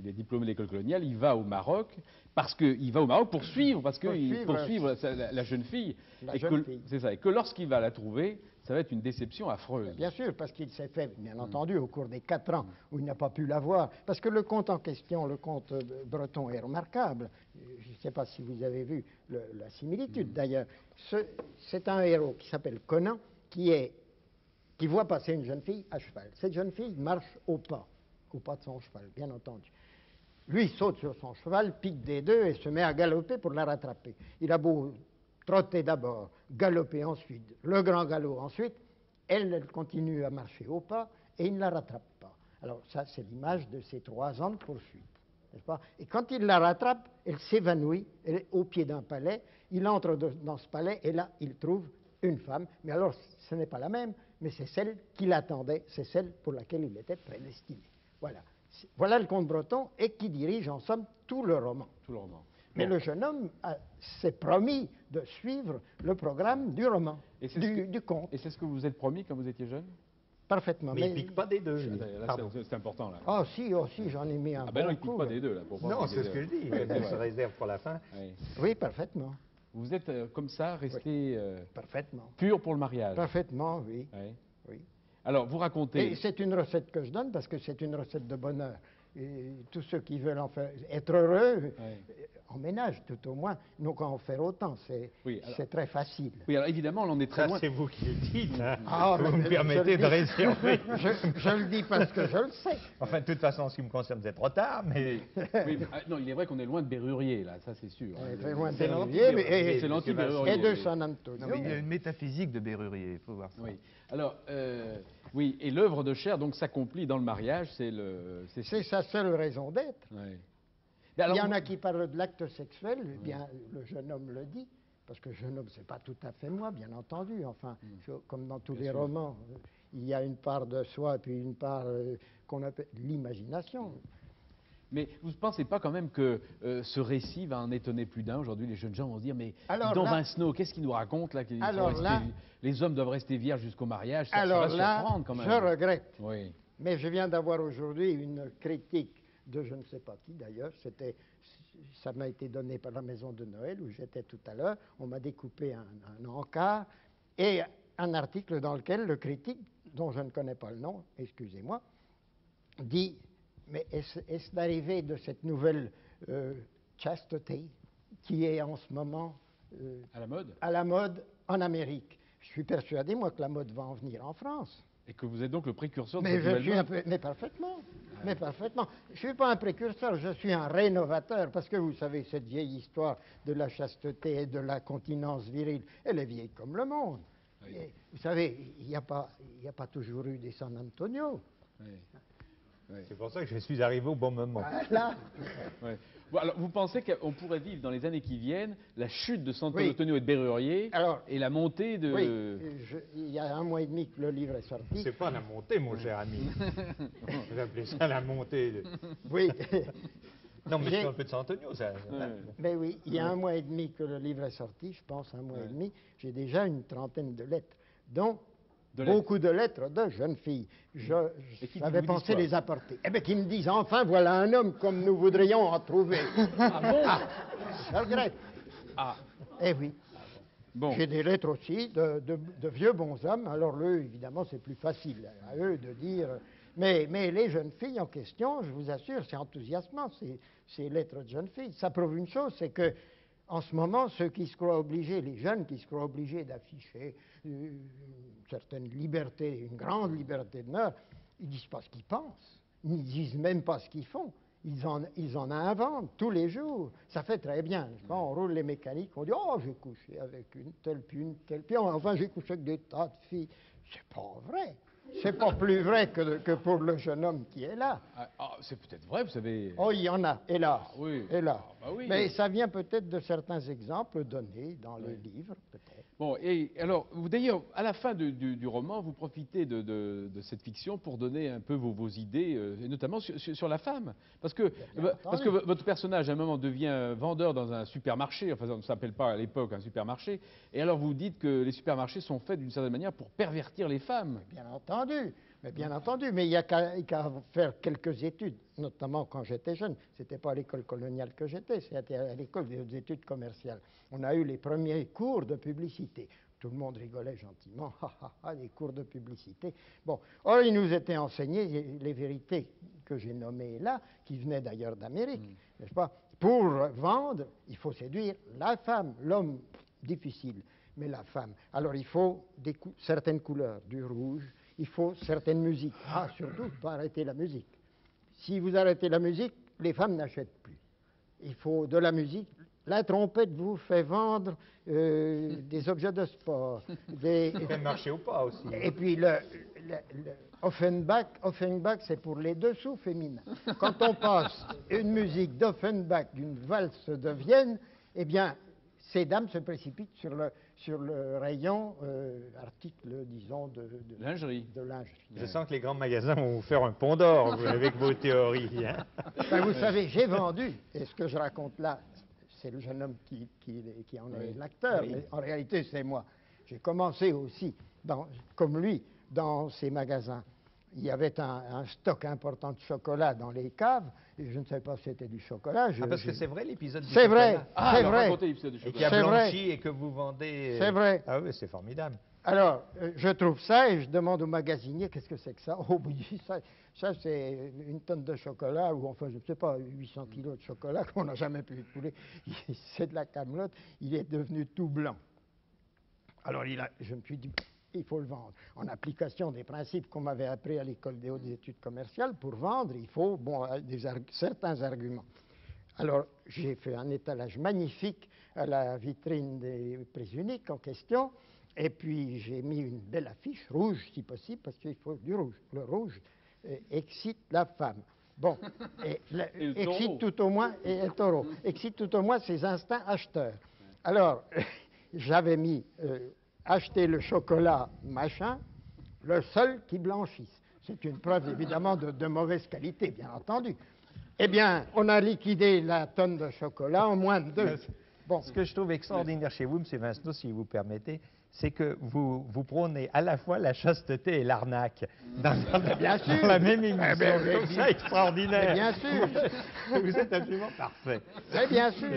S1: est diplômé de l'école coloniale, il va au Maroc, parce qu'il va au Maroc pour suivre la jeune fille.
S6: La
S1: Et
S6: jeune
S1: que-
S6: fille.
S1: C'est ça, et que lorsqu'il va la trouver, ça va être une déception affreuse.
S6: Bien sûr, parce qu'il s'est fait, bien entendu, au cours des 4 ans où il n'a pas pu la voir. Parce que le conte en question, le conte breton, est remarquable. Je ne sais pas si vous avez vu la similitude, d'ailleurs. C'est un héros qui s'appelle Conan, qui voit passer une jeune fille à cheval. Cette jeune fille marche au pas de son cheval, bien entendu. Lui saute sur son cheval, pique des deux et se met à galoper pour la rattraper. Il a beau trotter d'abord, galoper ensuite, le grand galop ensuite, elle continue à marcher au pas et il ne la rattrape pas. Alors ça, c'est l'image de ces 3 ans de poursuite, n'est-ce pas? Et quand il la rattrape, elle s'évanouit, elle est au pied d'un palais, il entre dans ce palais et là, il trouve une femme, mais alors ce n'est pas la même, mais c'est celle qui l'attendait, c'est celle pour laquelle il était prédestiné. Voilà. Voilà le conte breton et qui dirige en somme tout le roman.
S1: Tout le roman.
S6: Mais
S1: Bon.
S6: le jeune homme s'est promis de suivre le programme du roman,
S1: Et c'est
S6: du conte,
S1: Et c'est ce que vous vous êtes promis quand vous étiez jeune?
S6: parfaitement.
S3: Mais il ne pique pas des deux. lui.
S1: Là,
S3: Pardon.
S1: c'est important, là.
S6: Oh si, j'en ai mis un
S1: Ah ben
S6: bon
S1: non, il ne pique
S6: coup,
S1: pas
S6: là.
S1: des deux, là. Pour
S3: Non,
S1: voir
S3: c'est ce que je dis.
S1: Ouais, c'est
S3: Elle se
S1: vrai.
S3: réserve pour la fin.
S1: Ouais.
S6: Oui, parfaitement,
S1: Vous êtes comme ça, resté
S6: parfaitement.
S1: pur pour le mariage.
S6: Parfaitement, oui.
S1: Ouais.
S6: oui.
S1: Alors, vous racontez...
S6: Et c'est une recette que je donne parce que c'est une recette de bonheur. Et tous ceux qui veulent être heureux,
S1: Ouais.
S6: en ménage, tout au moins. Nous, quand on fait autant,
S1: Oui, alors-
S6: c'est très facile.
S1: Oui, alors évidemment, là, on est très
S3: Ça,
S1: loin.
S3: c'est vous qui le dites. Hein.
S6: Ah,
S3: Vous
S6: mais
S3: me permettez
S6: je
S3: de
S6: le dis.
S3: réserver.
S6: Je le dis parce que je le sais.
S3: Enfin, de toute façon, en ce qui me concerne, c'est trop tard, mais...
S1: Oui, mais, non, il est vrai qu'on est loin de Berrurier, là, ça c'est sûr.
S6: On est très loin de
S3: C'est
S6: Berrurier, mais-
S3: l'anti-Berrurier,
S1: C'est
S3: monsieur
S1: l'anti-Berrurier.
S6: et de
S1: oui.
S6: San Antonio.
S4: Non, mais il y a une métaphysique de Berrurier, il faut voir ça.
S1: Oui. Alors, oui, et l'œuvre de chair, donc, s'accomplit dans le mariage,
S6: C'est sa seule raison d'être.
S1: Ouais. Mais
S6: Il
S1: alors,
S6: y en a qui parlent de l'acte sexuel, eh bien, le jeune homme le dit, parce que jeune homme, c'est pas tout à fait moi, bien entendu. Enfin, comme dans tous
S1: Bien
S6: les
S1: sûr.
S6: romans, il y a une part de soi, puis une part qu'on appelle l'imagination.
S1: Mais vous ne pensez pas quand même que ce récit va en étonner plus d'un aujourd'hui? Les jeunes gens vont se dire, mais
S6: Alors
S1: Don
S6: là-
S1: Vincenot, qu'est-ce qu'il nous raconte là qu'ils sont
S6: Alors
S1: restés-
S6: là-
S1: Les hommes doivent rester vierges jusqu'au mariage, ça
S6: Alors
S1: va
S6: là,
S1: surprendre quand même.
S6: je regrette,
S1: Oui.
S6: mais je viens d'avoir aujourd'hui une critique de je ne sais pas qui d'ailleurs, ça m'a été donné par la maison de Noël où j'étais tout à l'heure, on m'a découpé un encart et un article dans lequel le critique, dont je ne connais pas le nom, excusez-moi, dit, mais est-ce l'arrivée de cette nouvelle chasteté qui est en ce moment
S1: À la mode?
S6: à la mode en Amérique? Je suis persuadé, moi, que la mode va en venir en France.
S1: Et que vous êtes donc le précurseur de
S6: Mais
S1: cette
S6: je
S1: nouvelle
S6: suis
S1: mode?
S6: mais parfaitement, mais parfaitement. Je suis pas un précurseur, je suis un rénovateur, parce que vous savez, cette vieille histoire de la chasteté et de la continence virile, elle est vieille comme le monde.
S1: Oui.
S6: Et vous savez, il n'y a pas toujours eu des San Antonio.
S1: Oui. Oui.
S3: C'est pour ça que je suis arrivé au bon moment.
S6: Là,
S1: Ouais. Bon, alors, vous pensez qu'on pourrait vivre dans les années qui viennent la chute de San
S6: Oui.
S1: Antonio et de Berrurier
S6: Alors,
S1: et la montée de...
S6: oui, il y a un mois et demi que le livre est sorti.
S3: C'est pas la montée, mon cher ami. Vous appelez ça la montée de...
S6: Oui,
S3: Non, mais
S6: J'ai-
S3: c'est un peu de Santonio, ça.
S1: Ouais.
S6: mais oui, il y a un mois et demi que le livre est sorti, je pense un mois et demi, j'ai déjà une trentaine de lettres, dont
S1: De lettres.
S6: beaucoup de lettres de jeunes filles.
S1: Et qui
S6: J'avais
S1: vous
S6: pensé
S1: disent quoi?
S6: les apporter. Eh bien, qui me disent, enfin, voilà un homme comme nous voudrions en trouver.
S1: Ah bon?
S6: Je regrette.
S1: Ah,
S6: Eh oui.
S1: bon.
S6: J'ai des lettres aussi de vieux bonshommes. Alors, eux, évidemment, c'est plus facile à eux de dire. Mais les jeunes filles en question, je vous assure, c'est enthousiasmant, ces lettres de jeunes filles. Ça prouve une chose, c'est que en ce moment, ceux qui se croient obligés, les jeunes qui se croient obligés d'afficher une certaine liberté, une grande liberté de mœurs, ils disent pas ce qu'ils pensent. Ils ne disent même pas ce qu'ils font. Ils en inventent tous les jours. Ça fait très bien. Quand on roule les mécaniques, on dit « Oh, j'ai couché avec une telle, puis une telle, puis enfin j'ai couché avec des tas de filles. » C'est pas vrai. C'est pas plus vrai que pour le jeune homme qui est là.
S1: C'est peut-être vrai, vous savez.
S6: Oh, il y en a, hélas.
S1: Ah oui.
S6: Hélas.
S1: Ah, bah oui.
S6: Mais ça vient peut-être de certains exemples donnés dans les livres, peut-être.
S1: Bon, et alors, d'ailleurs, à la fin du roman, vous profitez de cette fiction pour donner un peu vos idées, et notamment sur la femme. Parce que votre personnage, à un moment, devient vendeur dans un supermarché, enfin, ça ne s'appelle pas à l'époque un supermarché, et alors vous dites que les supermarchés sont faits d'une certaine manière pour pervertir les femmes.
S6: Bien entendu, mais il n'y a qu'à faire quelques études, notamment quand j'étais jeune. Ce n'était pas à l'école coloniale que j'étais, c'était à l'école des études commerciales. On a eu les premiers cours de publicité. Tout le monde rigolait gentiment, les cours de publicité. Bon, or, il nous était enseigné les vérités que j'ai nommées là, qui venaient d'ailleurs d'Amérique, n'est-ce pas? Pour vendre, il faut séduire la femme, l'homme, difficile, mais la femme. Alors, il faut certaines couleurs, du rouge, il faut certaines musiques. Ah, surtout, pas arrêter la musique. Si vous arrêtez la musique, les femmes n'achètent plus. Il faut de la musique. La trompette vous fait vendre des objets de sport.
S3: Ça fait marcher ou pas aussi.
S6: Et puis Offenbach, c'est pour les dessous féminins. Quand on passe une musique d'Offenbach, d'une valse de Vienne, eh bien, ces dames se précipitent sur le rayon article, disons, de
S1: Lingerie.
S6: de lingerie.
S3: Je sens que les grands magasins vont vous faire un pont d'or avec vos théories. Hein.
S6: Ben, vous savez, j'ai vendu, et ce que je raconte là, c'est le jeune homme qui en est l'acteur, mais en réalité, c'est moi. J'ai commencé aussi, comme lui, dans ces magasins. Il y avait un stock important de chocolat dans les caves, et je ne savais pas si c'était du chocolat.
S3: Parce que c'est vrai l'épisode du
S6: C'est vrai,
S3: chocolat.
S1: Ah,
S6: c'est
S1: alors
S6: vrai.
S1: racontez l'épisode du
S3: Et qui
S1: chocolat.
S3: a
S6: C'est vrai.
S3: blanchi et que vous vendez.
S6: C'est vrai.
S3: Ah oui, c'est formidable.
S6: Alors, je trouve ça et je demande au magasinier qu'est-ce que c'est que ça. Oh, il dit ça c'est une tonne de chocolat, ou enfin, je ne sais pas, 800 kilos de chocolat qu'on n'a jamais pu écouler. C'est de la camelote, il est devenu tout blanc. Alors, je me suis dit, il faut le vendre. En application des principes qu'on m'avait appris à l'école des hautes études commerciales, pour vendre, il faut certains arguments. Alors, j'ai fait un étalage magnifique à la vitrine des prix uniques en question. Et puis, j'ai mis une belle affiche rouge, si possible, parce qu'il faut du rouge. Le rouge excite la femme. Bon, excite tout au moins, et le taureau, excite tout au moins ses instincts acheteurs. Alors, j'avais mis acheter le chocolat machin, le seul qui blanchisse. C'est une preuve, évidemment, de mauvaise qualité, bien entendu. Eh bien, on a liquidé la tonne de chocolat en moins de 2.
S3: Bon. Ce que je trouve extraordinaire chez vous, M. Vincenot, si vous permettez, c'est que vous prônez à la fois la chasteté et l'arnaque dans la même émission. Je trouve ça extraordinaire.
S6: Mais bien sûr.
S3: Vous êtes absolument parfait.
S6: Mais bien sûr.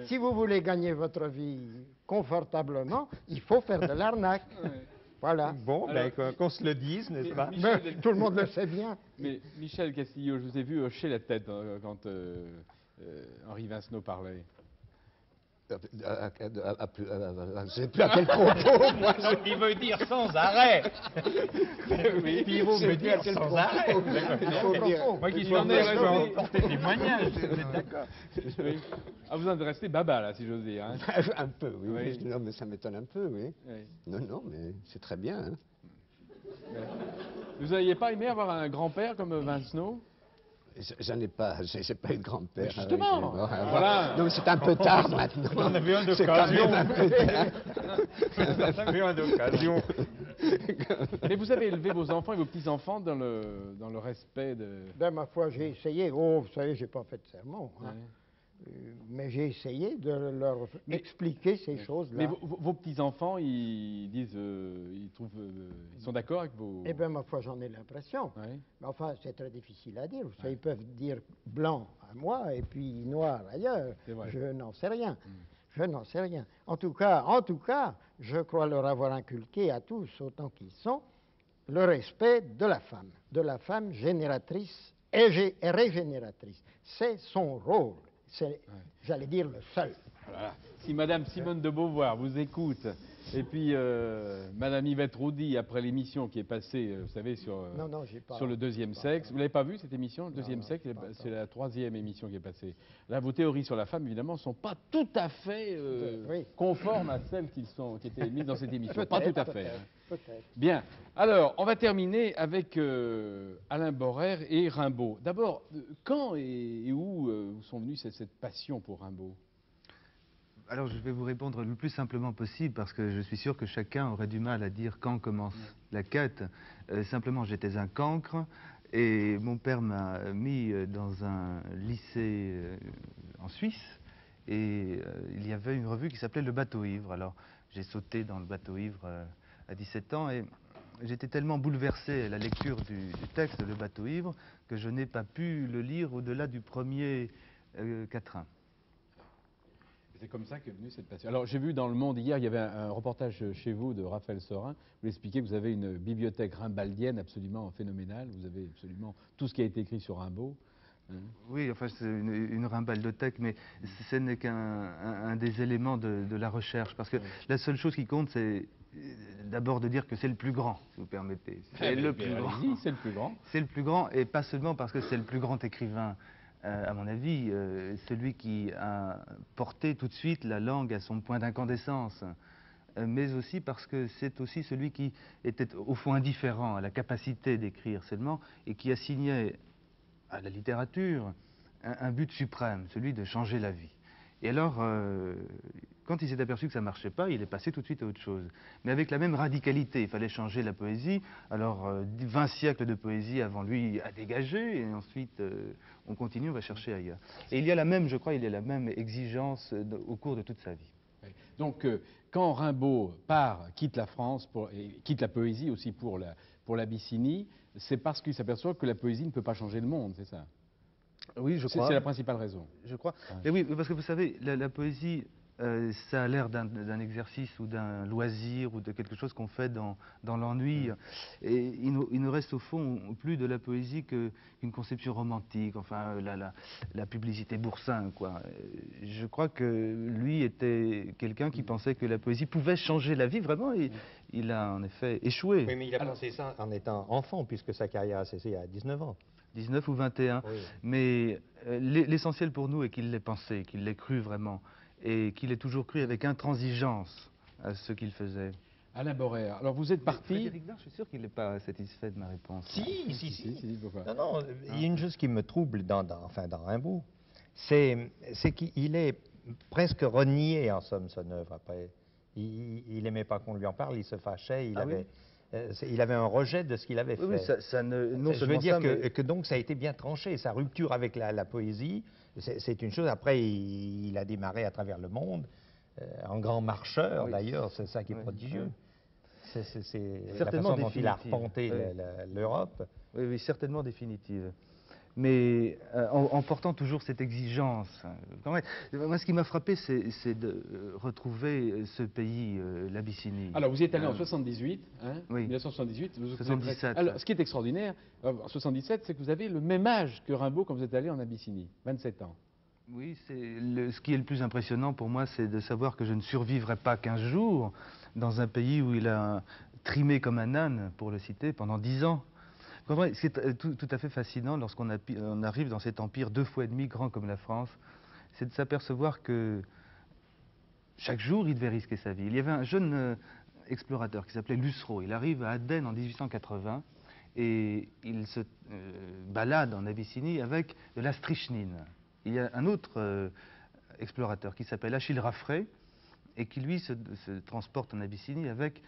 S6: Si vous voulez gagner votre vie confortablement, il faut faire de l'arnaque. Voilà.
S3: Bon, qu'on se le dise, n'est-ce pas?
S6: Tout le monde le sait bien.
S1: Mais Michel Castillo, je vous ai vu hocher la tête quand Henri Vincenot parlait.
S2: Je ne sais plus à quel propos, moi.
S3: Il veut dire sans arrêt.
S1: Oui.
S3: Puis il veut me dire sans arrêt. Moi qui suis en air, je vais en porter témoignage. Vous êtes d'accord?
S1: Oui. Ah, vous en restez baba, là, si j'ose dire. Hein.
S2: Un peu, oui.
S1: Oui.
S2: Non, mais ça m'étonne un peu, oui. Non, mais c'est très bien. Hein.
S1: Vous n'auriez pas aimé avoir un grand-père comme Vincenot?
S2: J'en ai pas, j'ai pas eu de grand-père.
S1: Justement, voilà.
S2: Donc c'est un peu tard maintenant.
S3: On avait un
S2: C'est quand
S3: d'occasion.
S2: même un peu tard.
S3: On avait un d'occasion.
S6: Mais
S1: vous avez élevé vos enfants et vos petits-enfants dans le respect de...
S6: Ben, ma foi, j'ai essayé. Oh, vous savez, j'ai pas fait de sermon. Hein. Mais j'ai essayé de leur expliquer ces choses-là.
S1: Mais vos petits-enfants, ils disent, ils sont d'accord avec vos...
S6: Eh bien, ma foi, j'en ai l'impression.
S1: Ouais.
S6: Mais enfin, c'est très difficile à dire. Vous savez, ils peuvent dire blanc à moi et puis noir ailleurs. Je n'en sais rien. Je n'en sais rien. En tout cas, je crois leur avoir inculqué à tous, autant qu'ils sont, le respect de la femme génératrice et régénératrice. C'est son rôle. C'est, j'allais dire, le seul.
S1: Voilà. Si Madame Simone de Beauvoir vous écoute, et puis Madame Yvette Roudy, après l'émission qui est passée, vous savez, sur le deuxième sexe, vous l'avez pas vu cette émission, le deuxième sexe, c'est la 3e émission qui est passée. Là, vos théories sur la femme, évidemment, ne sont pas tout à fait conformes à celles qui étaient émises dans cette émission. Pas tout à fait.
S6: Peut-être.
S1: Bien. Alors, on va terminer avec Alain Borère et Rimbaud. D'abord, quand et où vous sont venus cette passion pour Rimbaud?
S4: Alors, je vais vous répondre le plus simplement possible, parce que je suis sûr que chacun aurait du mal à dire quand commence la quête. Simplement, j'étais un cancre, et mon père m'a mis dans un lycée en Suisse, et il y avait une revue qui s'appelait Le Bateau Ivre. Alors, j'ai sauté dans Le Bateau Ivre à 17 ans, et j'étais tellement bouleversé à la lecture du texte de Le Bateau Ivre que je n'ai pas pu le lire au-delà du premier quatrain.
S1: C'est comme ça qu'est venue cette passion. Alors, j'ai vu dans Le Monde hier, il y avait un reportage chez vous de Raphaël Sorin. Vous expliquez que vous avez une bibliothèque rimbaldienne absolument phénoménale. Vous avez absolument tout ce qui a été écrit sur Rimbaud.
S4: Oui, enfin, c'est une rimbaldothèque, mais ce n'est qu'un des éléments de la recherche. Parce que la seule chose qui compte, c'est d'abord de dire que c'est le plus grand, si vous permettez. C'est le plus grand.
S1: C'est le plus grand.
S4: C'est le plus grand, et pas seulement parce que c'est le plus grand écrivain. À mon avis, celui qui a porté tout de suite la langue à son point d'incandescence, mais aussi parce que c'est aussi celui qui était au fond indifférent à la capacité d'écrire seulement et qui assignait à la littérature un but suprême, celui de changer la vie. Et alors, quand il s'est aperçu que ça ne marchait pas, il est passé tout de suite à autre chose. Mais avec la même radicalité, il fallait changer la poésie. Alors, 20 siècles de poésie avant lui à dégager, et ensuite, on continue, on va chercher ailleurs. Et il y a la même, je crois, il y a la même exigence au cours de toute sa vie.
S1: Donc, quand Rimbaud quitte la France, et quitte la poésie aussi pour l'Abyssinie, c'est parce qu'il s'aperçoit que la poésie ne peut pas changer le monde, c'est ça?
S4: Oui, je crois.
S1: C'est la principale raison.
S4: Je crois. Mais oui, parce que vous savez, la poésie ça a l'air d'un exercice ou d'un loisir ou de quelque chose qu'on fait dans l'ennui. Et il ne reste au fond plus de la poésie qu'une conception romantique, enfin la publicité Boursin, quoi. Je crois que lui était quelqu'un qui pensait que la poésie pouvait changer la vie, vraiment, et il a en effet échoué.
S3: Oui, mais il a pensé ça en étant enfant, puisque sa carrière a cessé à 19 ans.
S4: 19 ou 21.
S3: Oui.
S4: Mais l'essentiel pour nous est qu'il l'ait pensé, qu'il l'ait cru vraiment, et qu'il ait toujours cru avec intransigeance à ce qu'il faisait.
S1: Alain Borer, alors vous êtes parti...
S4: Frédéric Dard, je suis sûr qu'il n'est pas satisfait de ma réponse.
S3: Si.
S1: Pourquoi?
S3: Non, non, il y a une chose qui me trouble dans Rimbaud, c'est qu'il est presque renié, en somme, son œuvre. Après, il n'aimait pas qu'on lui en parle, il se fâchait, il avait un rejet de ce qu'il avait fait.
S4: Oui, ça ne, non
S3: Je veux
S4: seulement
S3: dire
S4: ça, mais...
S3: que donc ça a été bien tranché. Sa rupture avec la poésie, c'est une chose. Après, il a démarré à travers le monde, en grand marcheur
S4: Oui.
S3: d'ailleurs, c'est ça qui est
S4: Oui,
S3: prodigieux.
S4: oui.
S3: C'est la
S4: Certainement
S3: façon dont il a
S4: définitive.
S3: arpenté
S4: Oui.
S3: l'Europe.
S4: Oui, oui, certainement définitive. Mais en portant toujours cette exigence. Quand même, moi, ce qui m'a frappé, c'est de retrouver ce pays, l'Abyssinie.
S1: Alors, vous y êtes allé en 78, hein,
S4: oui.
S1: 1978. Vous êtes
S4: 77.
S1: Alors, ce qui est extraordinaire, en 77, c'est que vous avez le même âge que Rimbaud quand vous êtes allé en Abyssinie, 27 ans.
S4: Oui, ce qui est le plus impressionnant pour moi, c'est de savoir que je ne survivrai pas 15 jours dans un pays où il a trimé comme un âne, pour le citer, pendant 10 ans. C'est tout à fait fascinant lorsqu'on arrive dans cet empire 2 fois et demi grand comme la France, c'est de s'apercevoir que chaque jour, il devait risquer sa vie. Il y avait un jeune explorateur qui s'appelait Lussereau. Il arrive à Aden en 1880 et il se balade en Abyssinie avec de la strychnine. Il y a un autre explorateur qui s'appelle Achille Raffray et qui, lui, se transporte en Abyssinie avec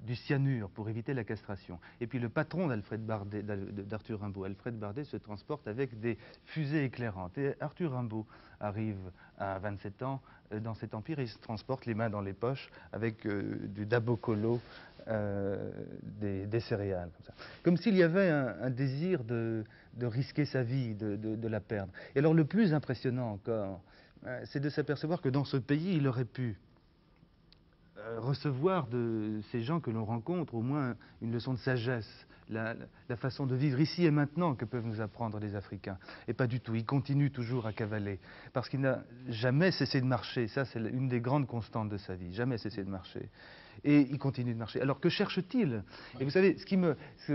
S4: du cyanure pour éviter la castration. Et puis le patron d'Arthur Rimbaud, Alfred Bardet, se transporte avec des fusées éclairantes. Et Arthur Rimbaud arrive à 27 ans dans cet empire et il se transporte les mains dans les poches avec du dabokolo, des céréales, comme ça. Comme s'il y avait un désir de risquer sa vie, de la perdre. Et alors le plus impressionnant encore, c'est de s'apercevoir que dans ce pays, il aurait pu recevoir de ces gens que l'on rencontre au moins une leçon de sagesse, la façon de vivre ici et maintenant que peuvent nous apprendre les Africains. Et pas du tout, il continue toujours à cavaler, parce qu'il n'a jamais cessé de marcher, ça c'est une des grandes constantes de sa vie, jamais cessé de marcher. Et il continue de marcher. Alors que cherche-t-il? Et vous savez, ce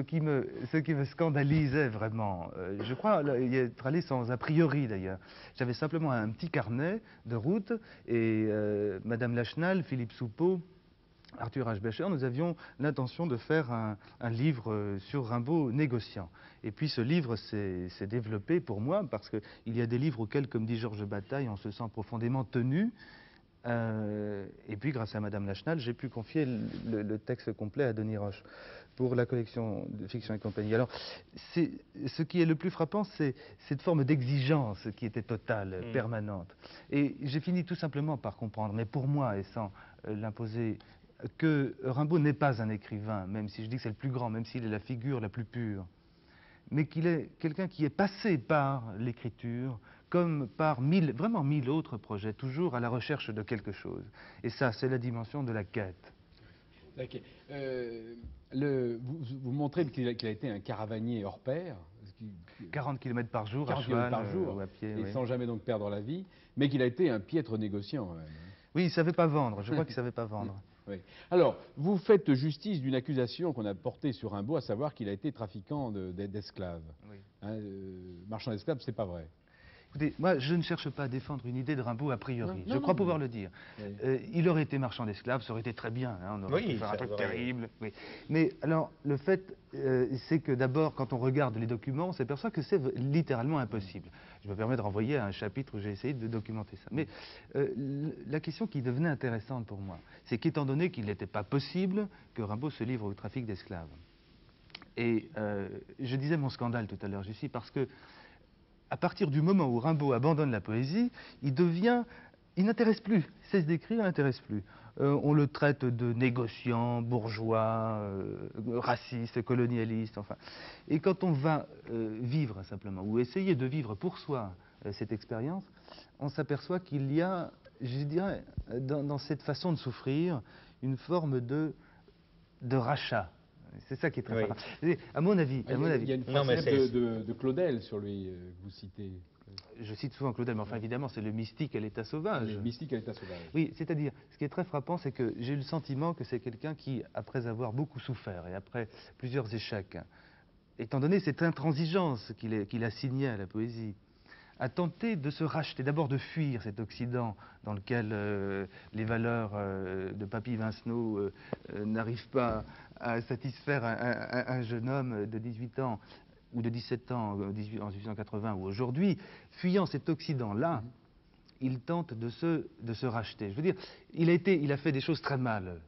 S4: qui me scandalisait vraiment, je crois y être allé sans a priori d'ailleurs. J'avais simplement un petit carnet de route et Madame Lachenal, Philippe Soupeau, Arthur H. Becher, nous avions l'intention de faire un livre sur Rimbaud négociant. Et puis ce livre s'est développé pour moi parce qu'il y a des livres auxquels, comme dit Georges Bataille, on se sent profondément tenu. Et puis, grâce à Madame Lachenal, j'ai pu confier le texte complet à Denis Roche pour la collection de fiction et compagnie. Alors, ce qui est le plus frappant, c'est cette forme d'exigence qui était totale, permanente. Et j'ai fini tout simplement par comprendre, mais pour moi, et sans l'imposer, que Rimbaud n'est pas un écrivain, même si je dis que c'est le plus grand, même s'il est la figure la plus pure, mais qu'il est quelqu'un qui est passé par l'écriture, comme par vraiment mille autres projets, toujours à la recherche de quelque chose. Et ça, c'est la dimension de la quête.
S1: Okay. Vous montrez qu'il a été un caravanier hors pair.
S4: 40 km par jour,
S1: 40
S4: à cheval
S1: par jour,
S4: ou à pied.
S1: et
S4: oui.
S1: sans jamais donc perdre la vie, mais qu'il a été un piètre négociant. Quand même.
S4: Oui, il ne savait pas vendre, je crois qu'il ne savait pas vendre.
S1: Oui. Alors, vous faites justice d'une accusation qu'on a portée sur Rimbaud, à savoir qu'il a été trafiquant d'esclaves.
S4: Oui.
S1: Hein, marchand d'esclaves, c'est pas vrai.
S4: Écoutez, moi, je ne cherche pas à défendre une idée de Rimbaud a priori.
S1: Non,
S4: Je crois pouvoir le dire.
S1: Oui.
S4: Il aurait été marchand d'esclaves, ça aurait été très bien. Hein, on aurait pu faire un truc terrible. Oui. Mais alors, le fait, c'est que d'abord, quand on regarde les documents, on s'aperçoit que c'est littéralement impossible. Je me permets de renvoyer à un chapitre où j'ai essayé de documenter ça. Mais la question qui devenait intéressante pour moi, c'est qu'étant donné qu'il n'était pas possible que Rimbaud se livre au trafic d'esclaves, et je disais mon scandale tout à l'heure, Jussi, parce que à partir du moment où Rimbaud abandonne la poésie, il n'intéresse plus, il cesse d'écrire, il n'intéresse plus. On le traite de négociant, bourgeois, raciste, colonialiste, enfin. Et quand on va vivre simplement, ou essayer de vivre pour soi, cette expérience, on s'aperçoit qu'il y a, je dirais, dans cette façon de souffrir, une forme de rachat. C'est ça qui est très
S3: Oui.
S4: frappant. À mon avis,
S1: Il y a une
S3: Non, mais
S1: phrase de Claudel sur lui, que vous citez.
S4: je cite souvent Claudel, mais enfin évidemment c'est le mystique à l'état sauvage.
S1: Le mystique à l'état sauvage.
S4: Oui, c'est-à-dire, ce qui est très frappant, c'est que j'ai eu le sentiment que c'est quelqu'un qui, après avoir beaucoup souffert et après plusieurs échecs, étant donné cette intransigeance qu'il a signée à la poésie, a tenté de se racheter, d'abord de fuir cet Occident dans lequel les valeurs de Papy Vincenot n'arrivent pas à satisfaire un jeune homme de 18 ans ou de 17 ans en 1880 ou aujourd'hui. Fuyant cet Occident-là, il tente de se racheter. Je veux dire, il a fait des choses très mal,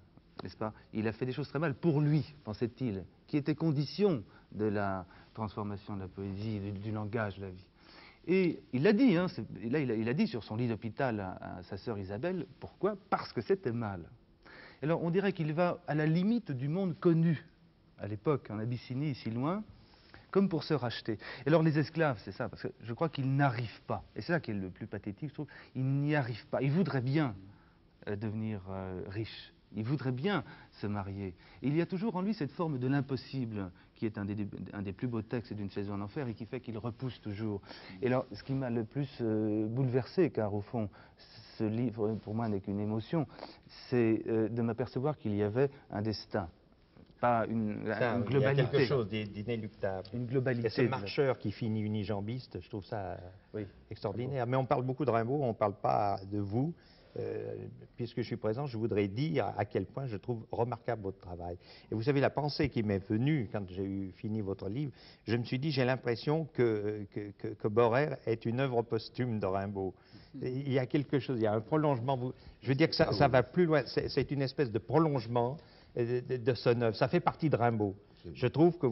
S4: n'est-ce pas? Il a fait des choses très mal pour lui, pensait-il, qui étaient conditions de la transformation de la poésie, du langage de la vie. Et il l'a dit, hein, là, il a dit sur son lit d'hôpital à sa sœur Isabelle, pourquoi? Parce que c'était mal. Alors on dirait qu'il va à la limite du monde connu, à l'époque, en Abyssinie, si loin, comme pour se racheter. Et alors les esclaves, c'est ça, parce que je crois qu'ils n'arrivent pas, et c'est ça qui est le plus pathétique, je trouve, ils n'y arrivent pas. Ils voudraient bien devenir riches, ils voudraient bien se marier. Et il y a toujours en lui cette forme de l'impossible, qui est un des plus beaux textes d'une saison en enfer, et qui fait qu'il repousse toujours. Et alors, ce qui m'a le plus bouleversé, car au fond, ce livre, pour moi, n'est qu'une émotion, c'est de m'apercevoir qu'il y avait un destin. Pas une globalité.
S3: Il y a quelque chose d'inéluctable.
S4: Une globalité.
S3: Et ce marcheur qui finit unijambiste, je trouve ça
S4: Oui.
S3: extraordinaire. Mais on parle beaucoup de Rimbaud, on ne parle pas de vous. Puisque je suis présent, je voudrais dire à quel point je trouve remarquable votre travail. Et vous savez, la pensée qui m'est venue quand j'ai eu fini votre livre, je me suis dit, j'ai l'impression que Borel est une œuvre posthume de Rimbaud. Il y a quelque chose, il y a un prolongement. Je veux dire que ça va plus loin. C'est une espèce de prolongement de son œuvre. Ça fait partie de Rimbaud. Je trouve que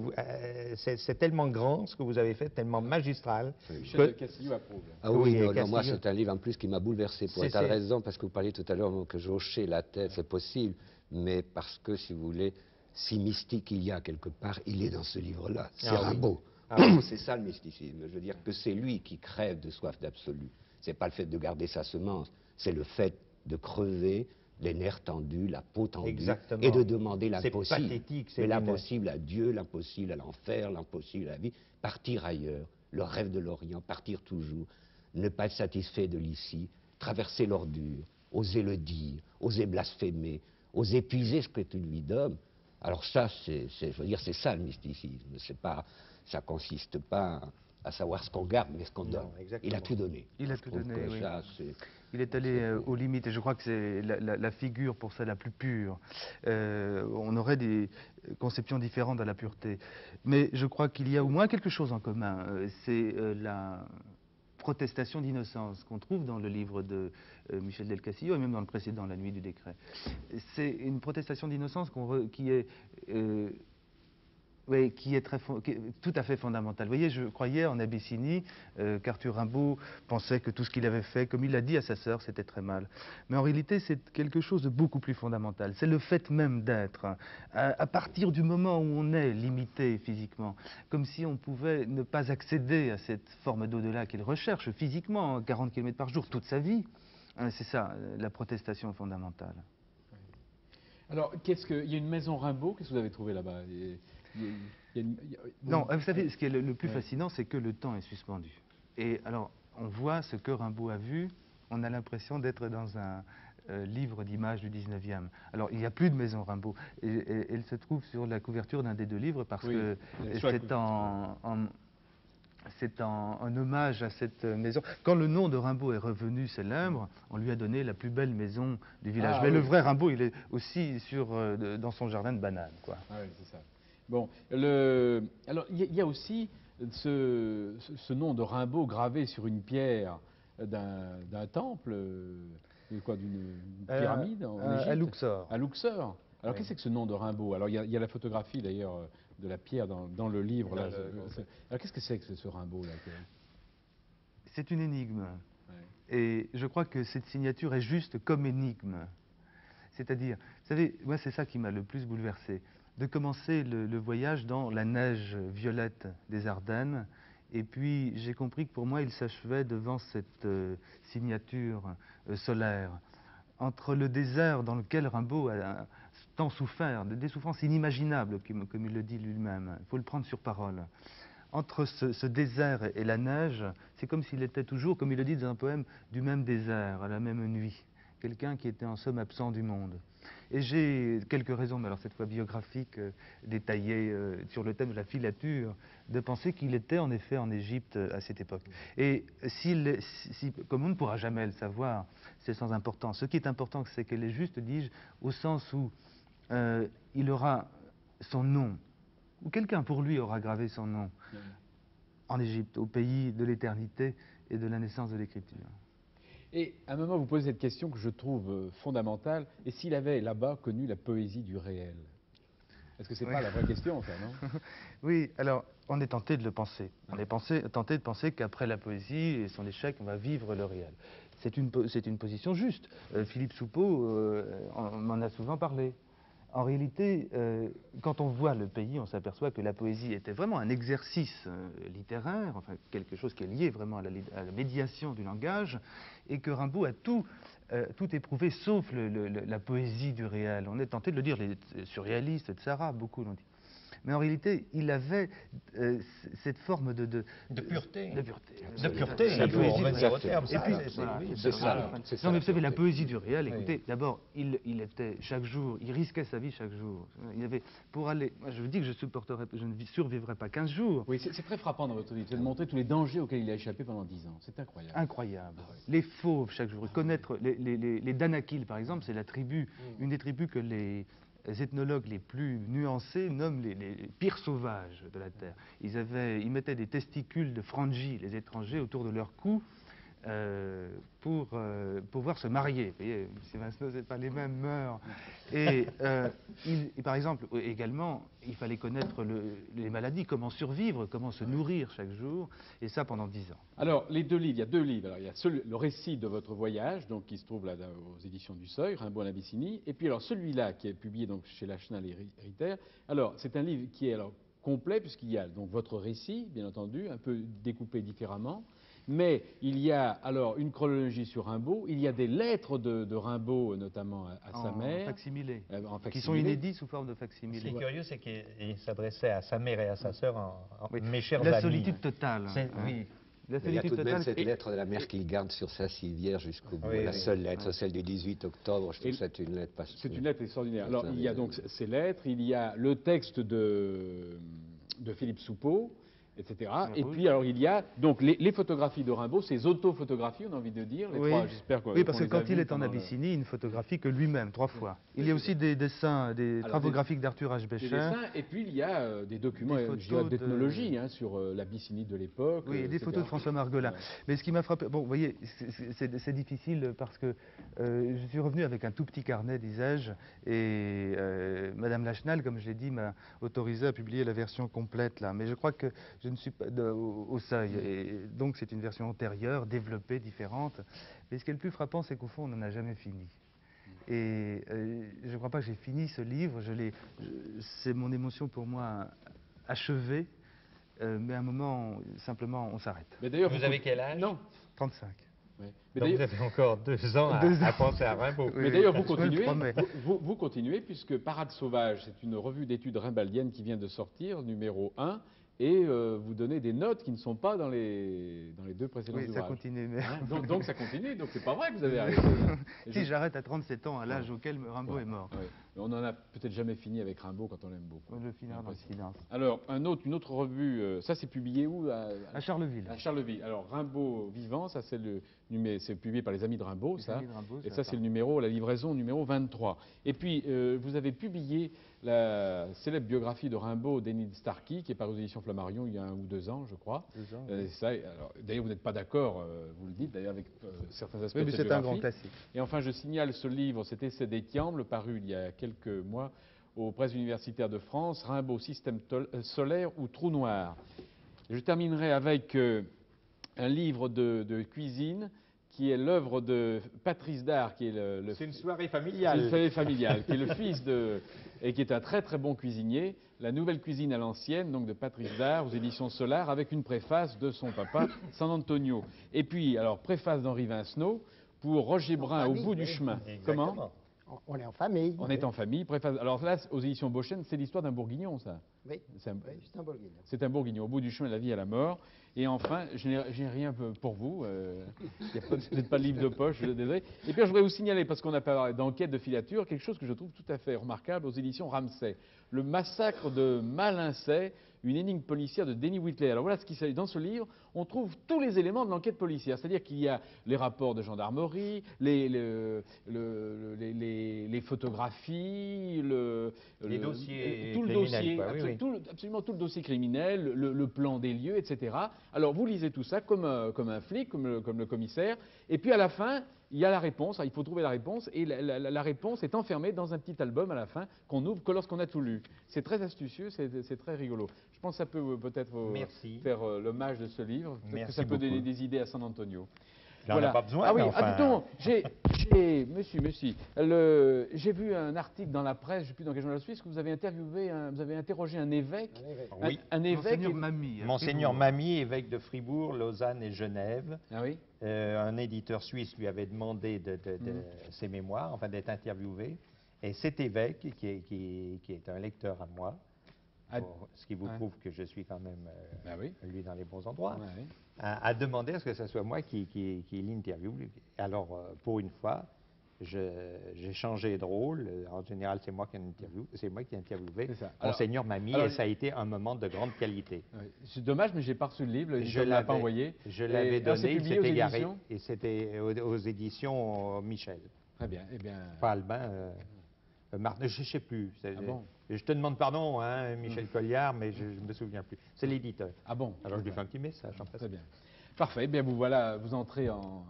S3: c'est tellement grand ce que vous avez fait, tellement magistral.
S1: Michel de Castillo approuve.
S2: Ah oui,
S3: Oui,
S2: non, moi
S3: Castillo.
S2: c'est un livre en plus qui m'a bouleversé pour
S3: C'est-
S2: un tas de raisons, parce que vous parliez tout à l'heure que j'hochais la tête, c'est possible, mais parce que, si vous voulez, si mystique il y a quelque part, il est dans ce livre-là. C'est
S3: Ah oui.
S2: Rimbaud.
S3: Ah oui.
S2: C'est ça le mysticisme. Je veux dire que c'est lui qui crève de soif d'absolu. C'est pas le fait de garder sa semence, c'est le fait de crever les nerfs tendus, la peau tendue,
S3: Exactement.
S2: et de demander
S3: C'est
S2: l'impossible.
S3: pathétique, c'est
S2: Mais
S3: une-
S2: l'impossible à Dieu, l'impossible à l'enfer, l'impossible à la vie, partir ailleurs, le rêve de l'Orient, partir toujours, ne pas être satisfait de l'ici, traverser l'ordure, oser le dire, oser blasphémer, oser épuiser ce qu'est une vie d'homme. Alors ça, je veux dire, c'est ça le mysticisme. C'est pas, ça consiste pas à savoir ce qu'on garde, mais ce qu'on donne.
S3: exactement.
S2: Il a tout donné.
S4: Il a
S2: Je
S4: tout
S2: trouve
S4: donné,
S2: que
S4: oui.
S2: ça, c'est-
S4: Il est allé aux limites, et je crois que c'est la figure pour ça la plus pure. On aurait des conceptions différentes de la pureté. Mais je crois qu'il y a au moins quelque chose en commun. C'est la protestation d'innocence qu'on trouve dans le livre de Michel del Castillo, et même dans le précédent, La Nuit du décret. C'est une protestation d'innocence qui est... oui, qui est tout à fait fondamental. Vous voyez, je croyais en Abyssinie qu'Arthur Rimbaud pensait que tout ce qu'il avait fait, comme il l'a dit à sa sœur, c'était très mal. Mais en réalité, c'est quelque chose de beaucoup plus fondamental. C'est le fait même d'être. À partir du moment où on est limité physiquement, comme si on pouvait ne pas accéder à cette forme d'au-delà qu'il recherche physiquement, 40 km par jour, toute sa vie. C'est ça, la protestation fondamentale.
S1: Alors, il y a une maison Rimbaud, qu'est-ce que vous avez trouvé là-bas?
S4: Non, vous savez, ce qui est le plus
S1: Ouais.
S4: fascinant, c'est que le temps est suspendu. Et alors, on voit ce que Rimbaud a vu, on a l'impression d'être dans un livre d'images du 19e. Alors, il n'y a plus de maison Rimbaud. Et elle se trouve sur la couverture d'un des deux livres parce
S1: Oui,
S4: que
S1: sur la
S4: c'est en hommage à cette maison. Quand le nom de Rimbaud est revenu célèbre, on lui a donné la plus belle maison du village.
S1: Ah,
S4: Mais
S1: oui.
S4: le vrai Rimbaud, il est aussi dans son jardin de bananes, quoi.
S1: Ah oui, c'est ça. Bon, alors il y a aussi ce nom de Rimbaud gravé sur une pierre d'un temple, d'une pyramide en Égypte.
S4: À Luxor.
S1: À Luxor. Alors
S4: Oui.
S1: qu'est-ce que c'est que ce nom de Rimbaud? Alors il y a la photographie d'ailleurs de la pierre dans le livre. Là. Alors qu'est-ce que c'est que ce Rimbaud là?
S4: C'est une énigme.
S1: Ouais.
S4: Et je crois que cette signature est juste comme énigme. C'est-à-dire, vous savez, moi c'est ça qui m'a le plus bouleversé, de commencer le voyage dans la neige violette des Ardennes Et puis j'ai compris que pour moi, il s'achevait devant cette signature solaire. Entre le désert dans lequel Rimbaud a tant souffert, des souffrances inimaginables, comme il le dit lui-même, il faut le prendre sur parole. Entre ce désert et la neige, c'est comme s'il était toujours, comme il le dit dans un poème, du même désert, à la même nuit. Quelqu'un qui était en somme absent du monde. Et j'ai quelques raisons, mais alors cette fois biographiques, détaillées sur le thème de la filature, de penser qu'il était en effet en Égypte à cette époque. Et comme on ne pourra jamais le savoir, c'est sans importance. Ce qui est important, c'est qu'elle est juste, dis-je, au sens où il aura son nom, ou quelqu'un pour lui aura gravé son nom, en Égypte, au pays de l'éternité et de la naissance de l'écriture.
S1: Et à un moment, vous posez cette question que je trouve fondamentale. Et s'il avait là-bas connu la poésie du réel? Est-ce que c'est pas la vraie question, ça, non?
S4: Oui, alors, on est tenté de le penser. On est tenté de penser qu'après la poésie et son échec, on va vivre le réel. C'est une position juste. Philippe Soupeau m'en a souvent parlé. En réalité, quand on voit le pays, on s'aperçoit que la poésie était vraiment un exercice littéraire, enfin quelque chose qui est lié vraiment à la médiation du langage, et que Rimbaud a tout éprouvé sauf la poésie du réel. On est tenté de le dire, les surréalistes, etc., beaucoup l'ont dit. Mais en réalité, il avait cette forme de
S3: pureté.
S4: De pureté.
S3: De pureté,
S4: La
S3: il faut
S4: poésie du
S3: revenir
S4: réel.
S3: au terme.
S4: Et puis,
S2: C'est ça.
S4: non, mais vous savez, la poésie du réel, écoutez, d'abord, il était chaque jour, il risquait sa vie chaque jour. Il avait, pour aller, moi, je vous dis que je ne survivrai pas 15 jours.
S1: Oui, c'est très frappant dans votre livre, c'est de montrer tous les dangers auxquels il a échappé pendant 10 ans. C'est incroyable.
S4: Incroyable. Les fauves chaque jour, connaître les Danakil, par exemple, c'est la tribu, une des tribus que les ethnologues les plus nuancés nomment les pires sauvages de la Terre. Ils mettaient des testicules de frangi, les étrangers, autour de leur cou pour pouvoir se marier. Vous voyez, M. Vincenot, ce n'est pas les mêmes mœurs. Et par exemple, également, il fallait connaître les maladies, comment survivre, comment se nourrir chaque jour, et ça pendant 10 ans.
S1: Alors, les deux livres, il y a deux livres. Alors, il y a le récit de votre voyage, donc, qui se trouve là aux éditions du Seuil, Rimbaud en Abyssinie, et puis alors celui-là qui est publié donc, chez Lachenal et Ritter. Alors, c'est un livre qui est alors complet, puisqu'il y a donc votre récit, bien entendu, un peu découpé différemment. Mais il y a alors une chronologie sur Rimbaud, il y a des lettres de Rimbaud, notamment à sa mère.
S4: Facsimilé.
S1: En
S4: Qui
S1: facsimilé.
S4: sont inédits sous forme de
S3: Ce qui
S4: facsimilé.
S3: est curieux, c'est qu'il s'adressait à sa mère et à sa sœur
S4: Oui.
S3: mes chers
S4: La
S3: amis.
S4: solitude totale.
S3: Oui.
S4: La
S2: Mais il y a
S4: solitude
S2: tout de même
S4: totale.
S2: cette lettre de la mère qu'il garde sur sa civière jusqu'au bout.
S3: Oui,
S2: La
S3: oui.
S2: seule lettre, celle du 18 octobre, je trouve
S1: Et
S2: que c'est une lettre pas.
S1: C'est une lettre extraordinaire. Alors, il y a donc
S2: Oui.
S1: ces lettres, il y a le texte de Philippe Soupeau, etc. Et puis, alors, il y a donc les photographies de Rimbaud, ces autophotographies, on a envie de dire. Les
S4: Oui.
S1: trois, j'espère qu'on
S4: Oui, parce
S1: qu'on
S4: que
S1: les a
S4: quand il
S1: vues
S4: est en
S1: pendant le-
S4: Abyssinie, il ne photographie que lui-même, 3 fois. Il y a aussi des dessins, des
S1: Alors,
S4: travaux
S1: des-
S4: graphiques d'Arthur H.
S1: des
S4: Bécher.
S1: dessins, et puis il y a des documents
S4: Des
S1: je
S4: photos
S1: dirais,
S4: de-
S1: d'ethnologie sur l'Abyssinie de l'époque.
S4: Oui, et des
S1: etc.
S4: photos de François Margolin.
S1: Ouais.
S4: Mais ce qui m'a frappé, bon, vous voyez, c'est difficile parce que je suis revenu avec un tout petit carnet, disais-je, et Madame Lachenal, comme je l'ai dit, m'a autorisé à publier la version complète là. Mais je crois que je ne suis pas au Seuil, et donc c'est une version antérieure, développée, différente. Mais ce qui est le plus frappant, c'est qu'au fond, on n'en a jamais fini. Et je ne crois pas que j'ai fini ce livre. C'est mon émotion pour moi achevée. Mais à un moment, simplement, on s'arrête.
S1: Mais d'ailleurs,
S3: Vous avez quel âge?
S1: Non.
S4: 35.
S1: Ouais. Mais
S3: Donc vous
S1: d'ailleurs-
S3: avez encore 2 ans à penser à Rimbaud.
S1: Mais d'ailleurs, vous
S4: je le
S1: continuez,
S4: promets.
S1: vous continuez, puisque Parade sauvage, c'est une revue d'études rimbaldiennes qui vient de sortir, numéro 1, et vous donnez des notes qui ne sont pas dans les deux précédents
S4: Oui, ça
S1: ouvrages.
S4: continue. Mais...
S1: Hein, donc ça continue, donc c'est pas vrai que vous avez arrêté. Et
S4: Si j'arrête à 37 ans, à l'âge auquel Rimbaud est mort,
S1: Ouais. Mais on n'en a peut-être jamais fini avec Rimbaud quand on l'aime beaucoup.
S4: on le finira dans le silence.
S1: Alors, une autre revue, ça c'est publié où
S4: À Charleville.
S1: À Charleville. Alors, Rimbaud vivant, ça c'est publié par les Amis de Rimbaud,
S4: Les
S1: ça.
S4: Amis de Rimbaud,
S1: Et
S4: ça
S1: ça, c'est
S4: part.
S1: le numéro, la livraison numéro 23. Et puis, vous avez publié la célèbre biographie de Rimbaud d'Enid Starkey, qui est parue aux éditions Flammarion il y a 1 ou 2 ans, je crois.
S4: 2 ans.
S1: D'ailleurs, vous n'êtes pas d'accord, vous le dites, d'ailleurs, avec certains aspects
S4: Oui,
S1: de
S4: mais
S1: cette
S4: c'est un grand
S1: biographie.
S4: classique.
S1: Et enfin, je signale ce livre, cet essai d'Étiamble, paru il y a quelques mois aux presses universitaires de France, Rimbaud, système solaire ou trou noir. Je terminerai avec un livre de cuisine qui est l'œuvre de Patrice Dard, qui est
S3: C'est une soirée
S1: c'est
S3: familiale.
S1: une famille familiale, qui est le fils de et qui est un très très bon cuisinier. La nouvelle cuisine à l'ancienne, donc de Patrice Dard, aux éditions Solar, avec une préface de son papa, San Antonio. Et puis, alors, préface d'Henri Vincenot pour Roger Brun, Au
S6: famille,
S1: bout du
S6: oui.
S1: chemin.
S3: Exactement.
S1: Comment?
S6: On est en famille.
S1: On est en famille. Préface. Alors là, aux éditions Beauchesne, c'est l'histoire d'un bourguignon, ça.
S6: Oui,
S1: C'est un,
S6: oui, c'est un bourguignon.
S1: c'est un bourguignon, au bout du chemin de la vie à la mort. Et enfin, je n'ai rien pour vous. Il n'y a peut-être pas de livre de poche, désolé. Et puis, je voudrais vous signaler, parce qu'on a parlé d'enquête de filature, quelque chose que je trouve tout à fait remarquable aux éditions Ramsay. Le massacre de Malincey, une énigme policière de Denis Whitley. Alors voilà ce qui s'agit. Dans ce livre, on trouve tous les éléments de l'enquête policière. C'est-à-dire qu'il y a les rapports de gendarmerie, les photographies,
S3: Les dossiers
S1: tout le
S3: criminels,
S1: dossier,
S3: quoi, oui, oui.
S1: absolument tout le dossier criminel, le plan des lieux, etc. Alors vous lisez tout ça comme un flic, comme le commissaire, et puis à la fin, il y a la réponse, il faut trouver la réponse, et la réponse est enfermée dans un petit album à la fin qu'on ouvre que lorsqu'on a tout lu. C'est très astucieux, c'est très rigolo. Je pense que ça peut peut-être
S3: Merci.
S1: faire l'hommage de ce livre, peut-être que
S3: Merci
S1: ça peut donner
S3: beaucoup.
S1: des idées à San Antonio.
S3: J'en ai pas besoin,
S1: Ah oui,
S3: mais enfin...
S1: attends, monsieur, j'ai vu un article dans la presse, je ne sais plus dans quel journal suisse, que vous avez interrogé un évêque.
S3: Oui.
S1: Un évêque.
S4: Monseigneur Mamie.
S3: Monseigneur Mamie, évêque de Fribourg, Lausanne et Genève.
S1: Ah oui.
S3: Un éditeur suisse lui avait demandé de ses mémoires, enfin d'être interviewé. Et cet évêque, qui est un lecteur à moi, ce qui vous prouve que je suis quand même, lui, dans les bons endroits, a demandé à ce que ce soit moi qui l'interviewe. Alors, pour une fois, j'ai changé de rôle. En général, c'est moi qui ai interviewé Monseigneur Mamie, et ça a été un moment de grande qualité.
S1: Oui. C'est dommage, mais j'ai pas reçu le livre.
S3: Je
S1: ne l'a pas envoyé.
S3: Je l'avais donné, il
S1: s'est
S3: s'est égaré.
S1: éditions
S3: Et c'était aux éditions Michel.
S1: Très bien. Eh bien.
S3: Pas Albin. Martin, je ne sais plus.
S1: Bon.
S3: Je te demande pardon, hein, Michel Colliard, mais je ne me souviens plus. C'est l'éditeur.
S1: Ah bon.
S3: Alors je lui fais un petit message.
S1: Très bien. Parfait. Eh bien, vous entrez en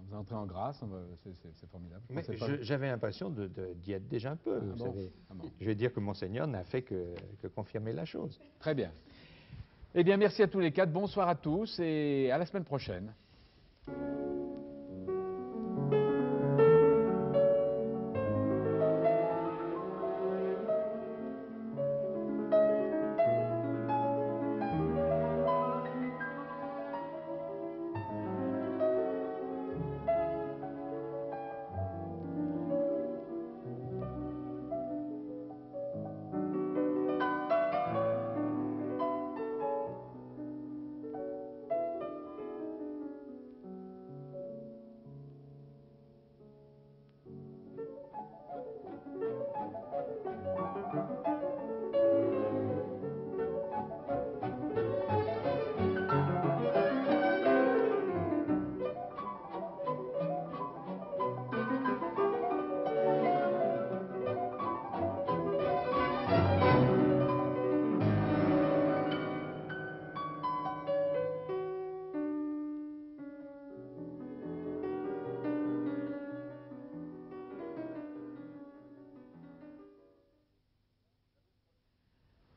S1: grâce. C'est formidable.
S3: Mais j'avais l'impression d'y être déjà un peu. Vous savez. Je vais dire que Monseigneur n'a fait que confirmer la chose.
S1: Très bien. Eh bien, merci à tous les quatre. Bonsoir à tous et à la semaine prochaine.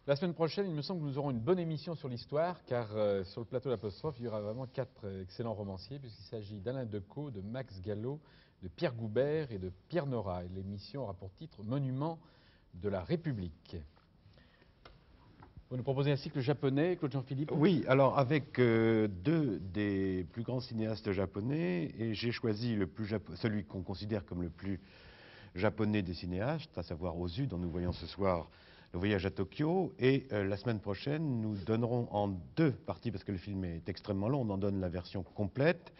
S1: La semaine prochaine, il me semble que nous aurons une bonne émission sur l'histoire, car sur le plateau de l'Apostrophe, il y aura vraiment 4 excellents romanciers, puisqu'il s'agit d'Alain Decaux, de Max Gallo, de Pierre Goubert et de Pierre Nora. Et l'émission aura pour titre Monument de la République. Vous nous proposez un cycle japonais, Claude Jean-Philippe?
S7: Oui, alors avec deux des plus grands cinéastes japonais, et j'ai choisi celui qu'on considère comme le plus japonais des cinéastes, à savoir Ozu, dont nous voyons ce soir Le Voyage à Tokyo, et la semaine prochaine, nous donnerons en 2 parties, parce que le film est extrêmement long, on en donne la version complète,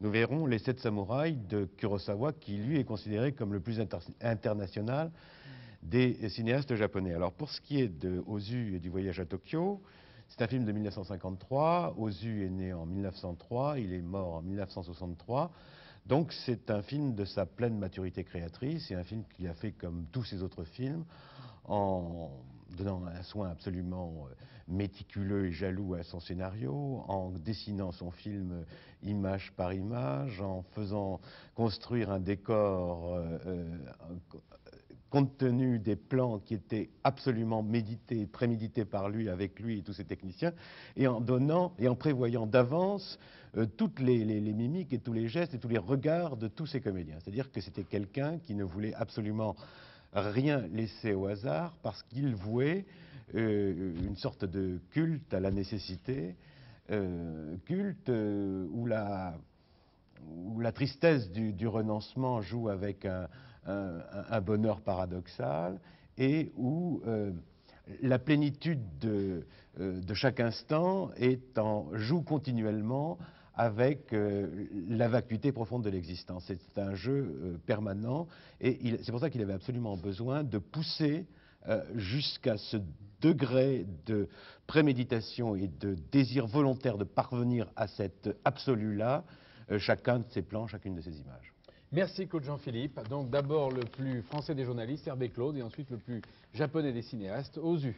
S7: nous verrons Les 7 samouraïs de Kurosawa, qui lui est considéré comme le plus international des cinéastes japonais. Alors pour ce qui est de Ozu et du Voyage à Tokyo, c'est un film de 1953, Ozu est né en 1903, il est mort en 1963, donc c'est un film de sa pleine maturité créatrice, c'est un film qu'il a fait comme tous ses autres films, en donnant un soin absolument méticuleux et jaloux à son scénario, en dessinant son film image par image, en faisant construire un décor compte tenu des plans qui étaient absolument médités, prémédités par lui, avec lui et tous ses techniciens, et en donnant et en prévoyant d'avance toutes les mimiques et tous les gestes et tous les regards de tous ses comédiens. C'est-à-dire que c'était quelqu'un qui ne voulait absolument rien laisser au hasard parce qu'il vouait une sorte de culte à la nécessité, culte où la tristesse du renoncement joue avec un bonheur paradoxal et où la plénitude de chaque instant joue continuellement avec la vacuité profonde de l'existence. C'est un jeu permanent et c'est pour ça qu'il avait absolument besoin de pousser jusqu'à ce degré de préméditation et de désir volontaire de parvenir à cet absolu-là, chacun de ses plans, chacune de ses images.
S1: Merci Claude Jean-Philippe. Donc d'abord le plus français des journalistes, Hervé Claude, et ensuite le plus japonais des cinéastes, Ozu.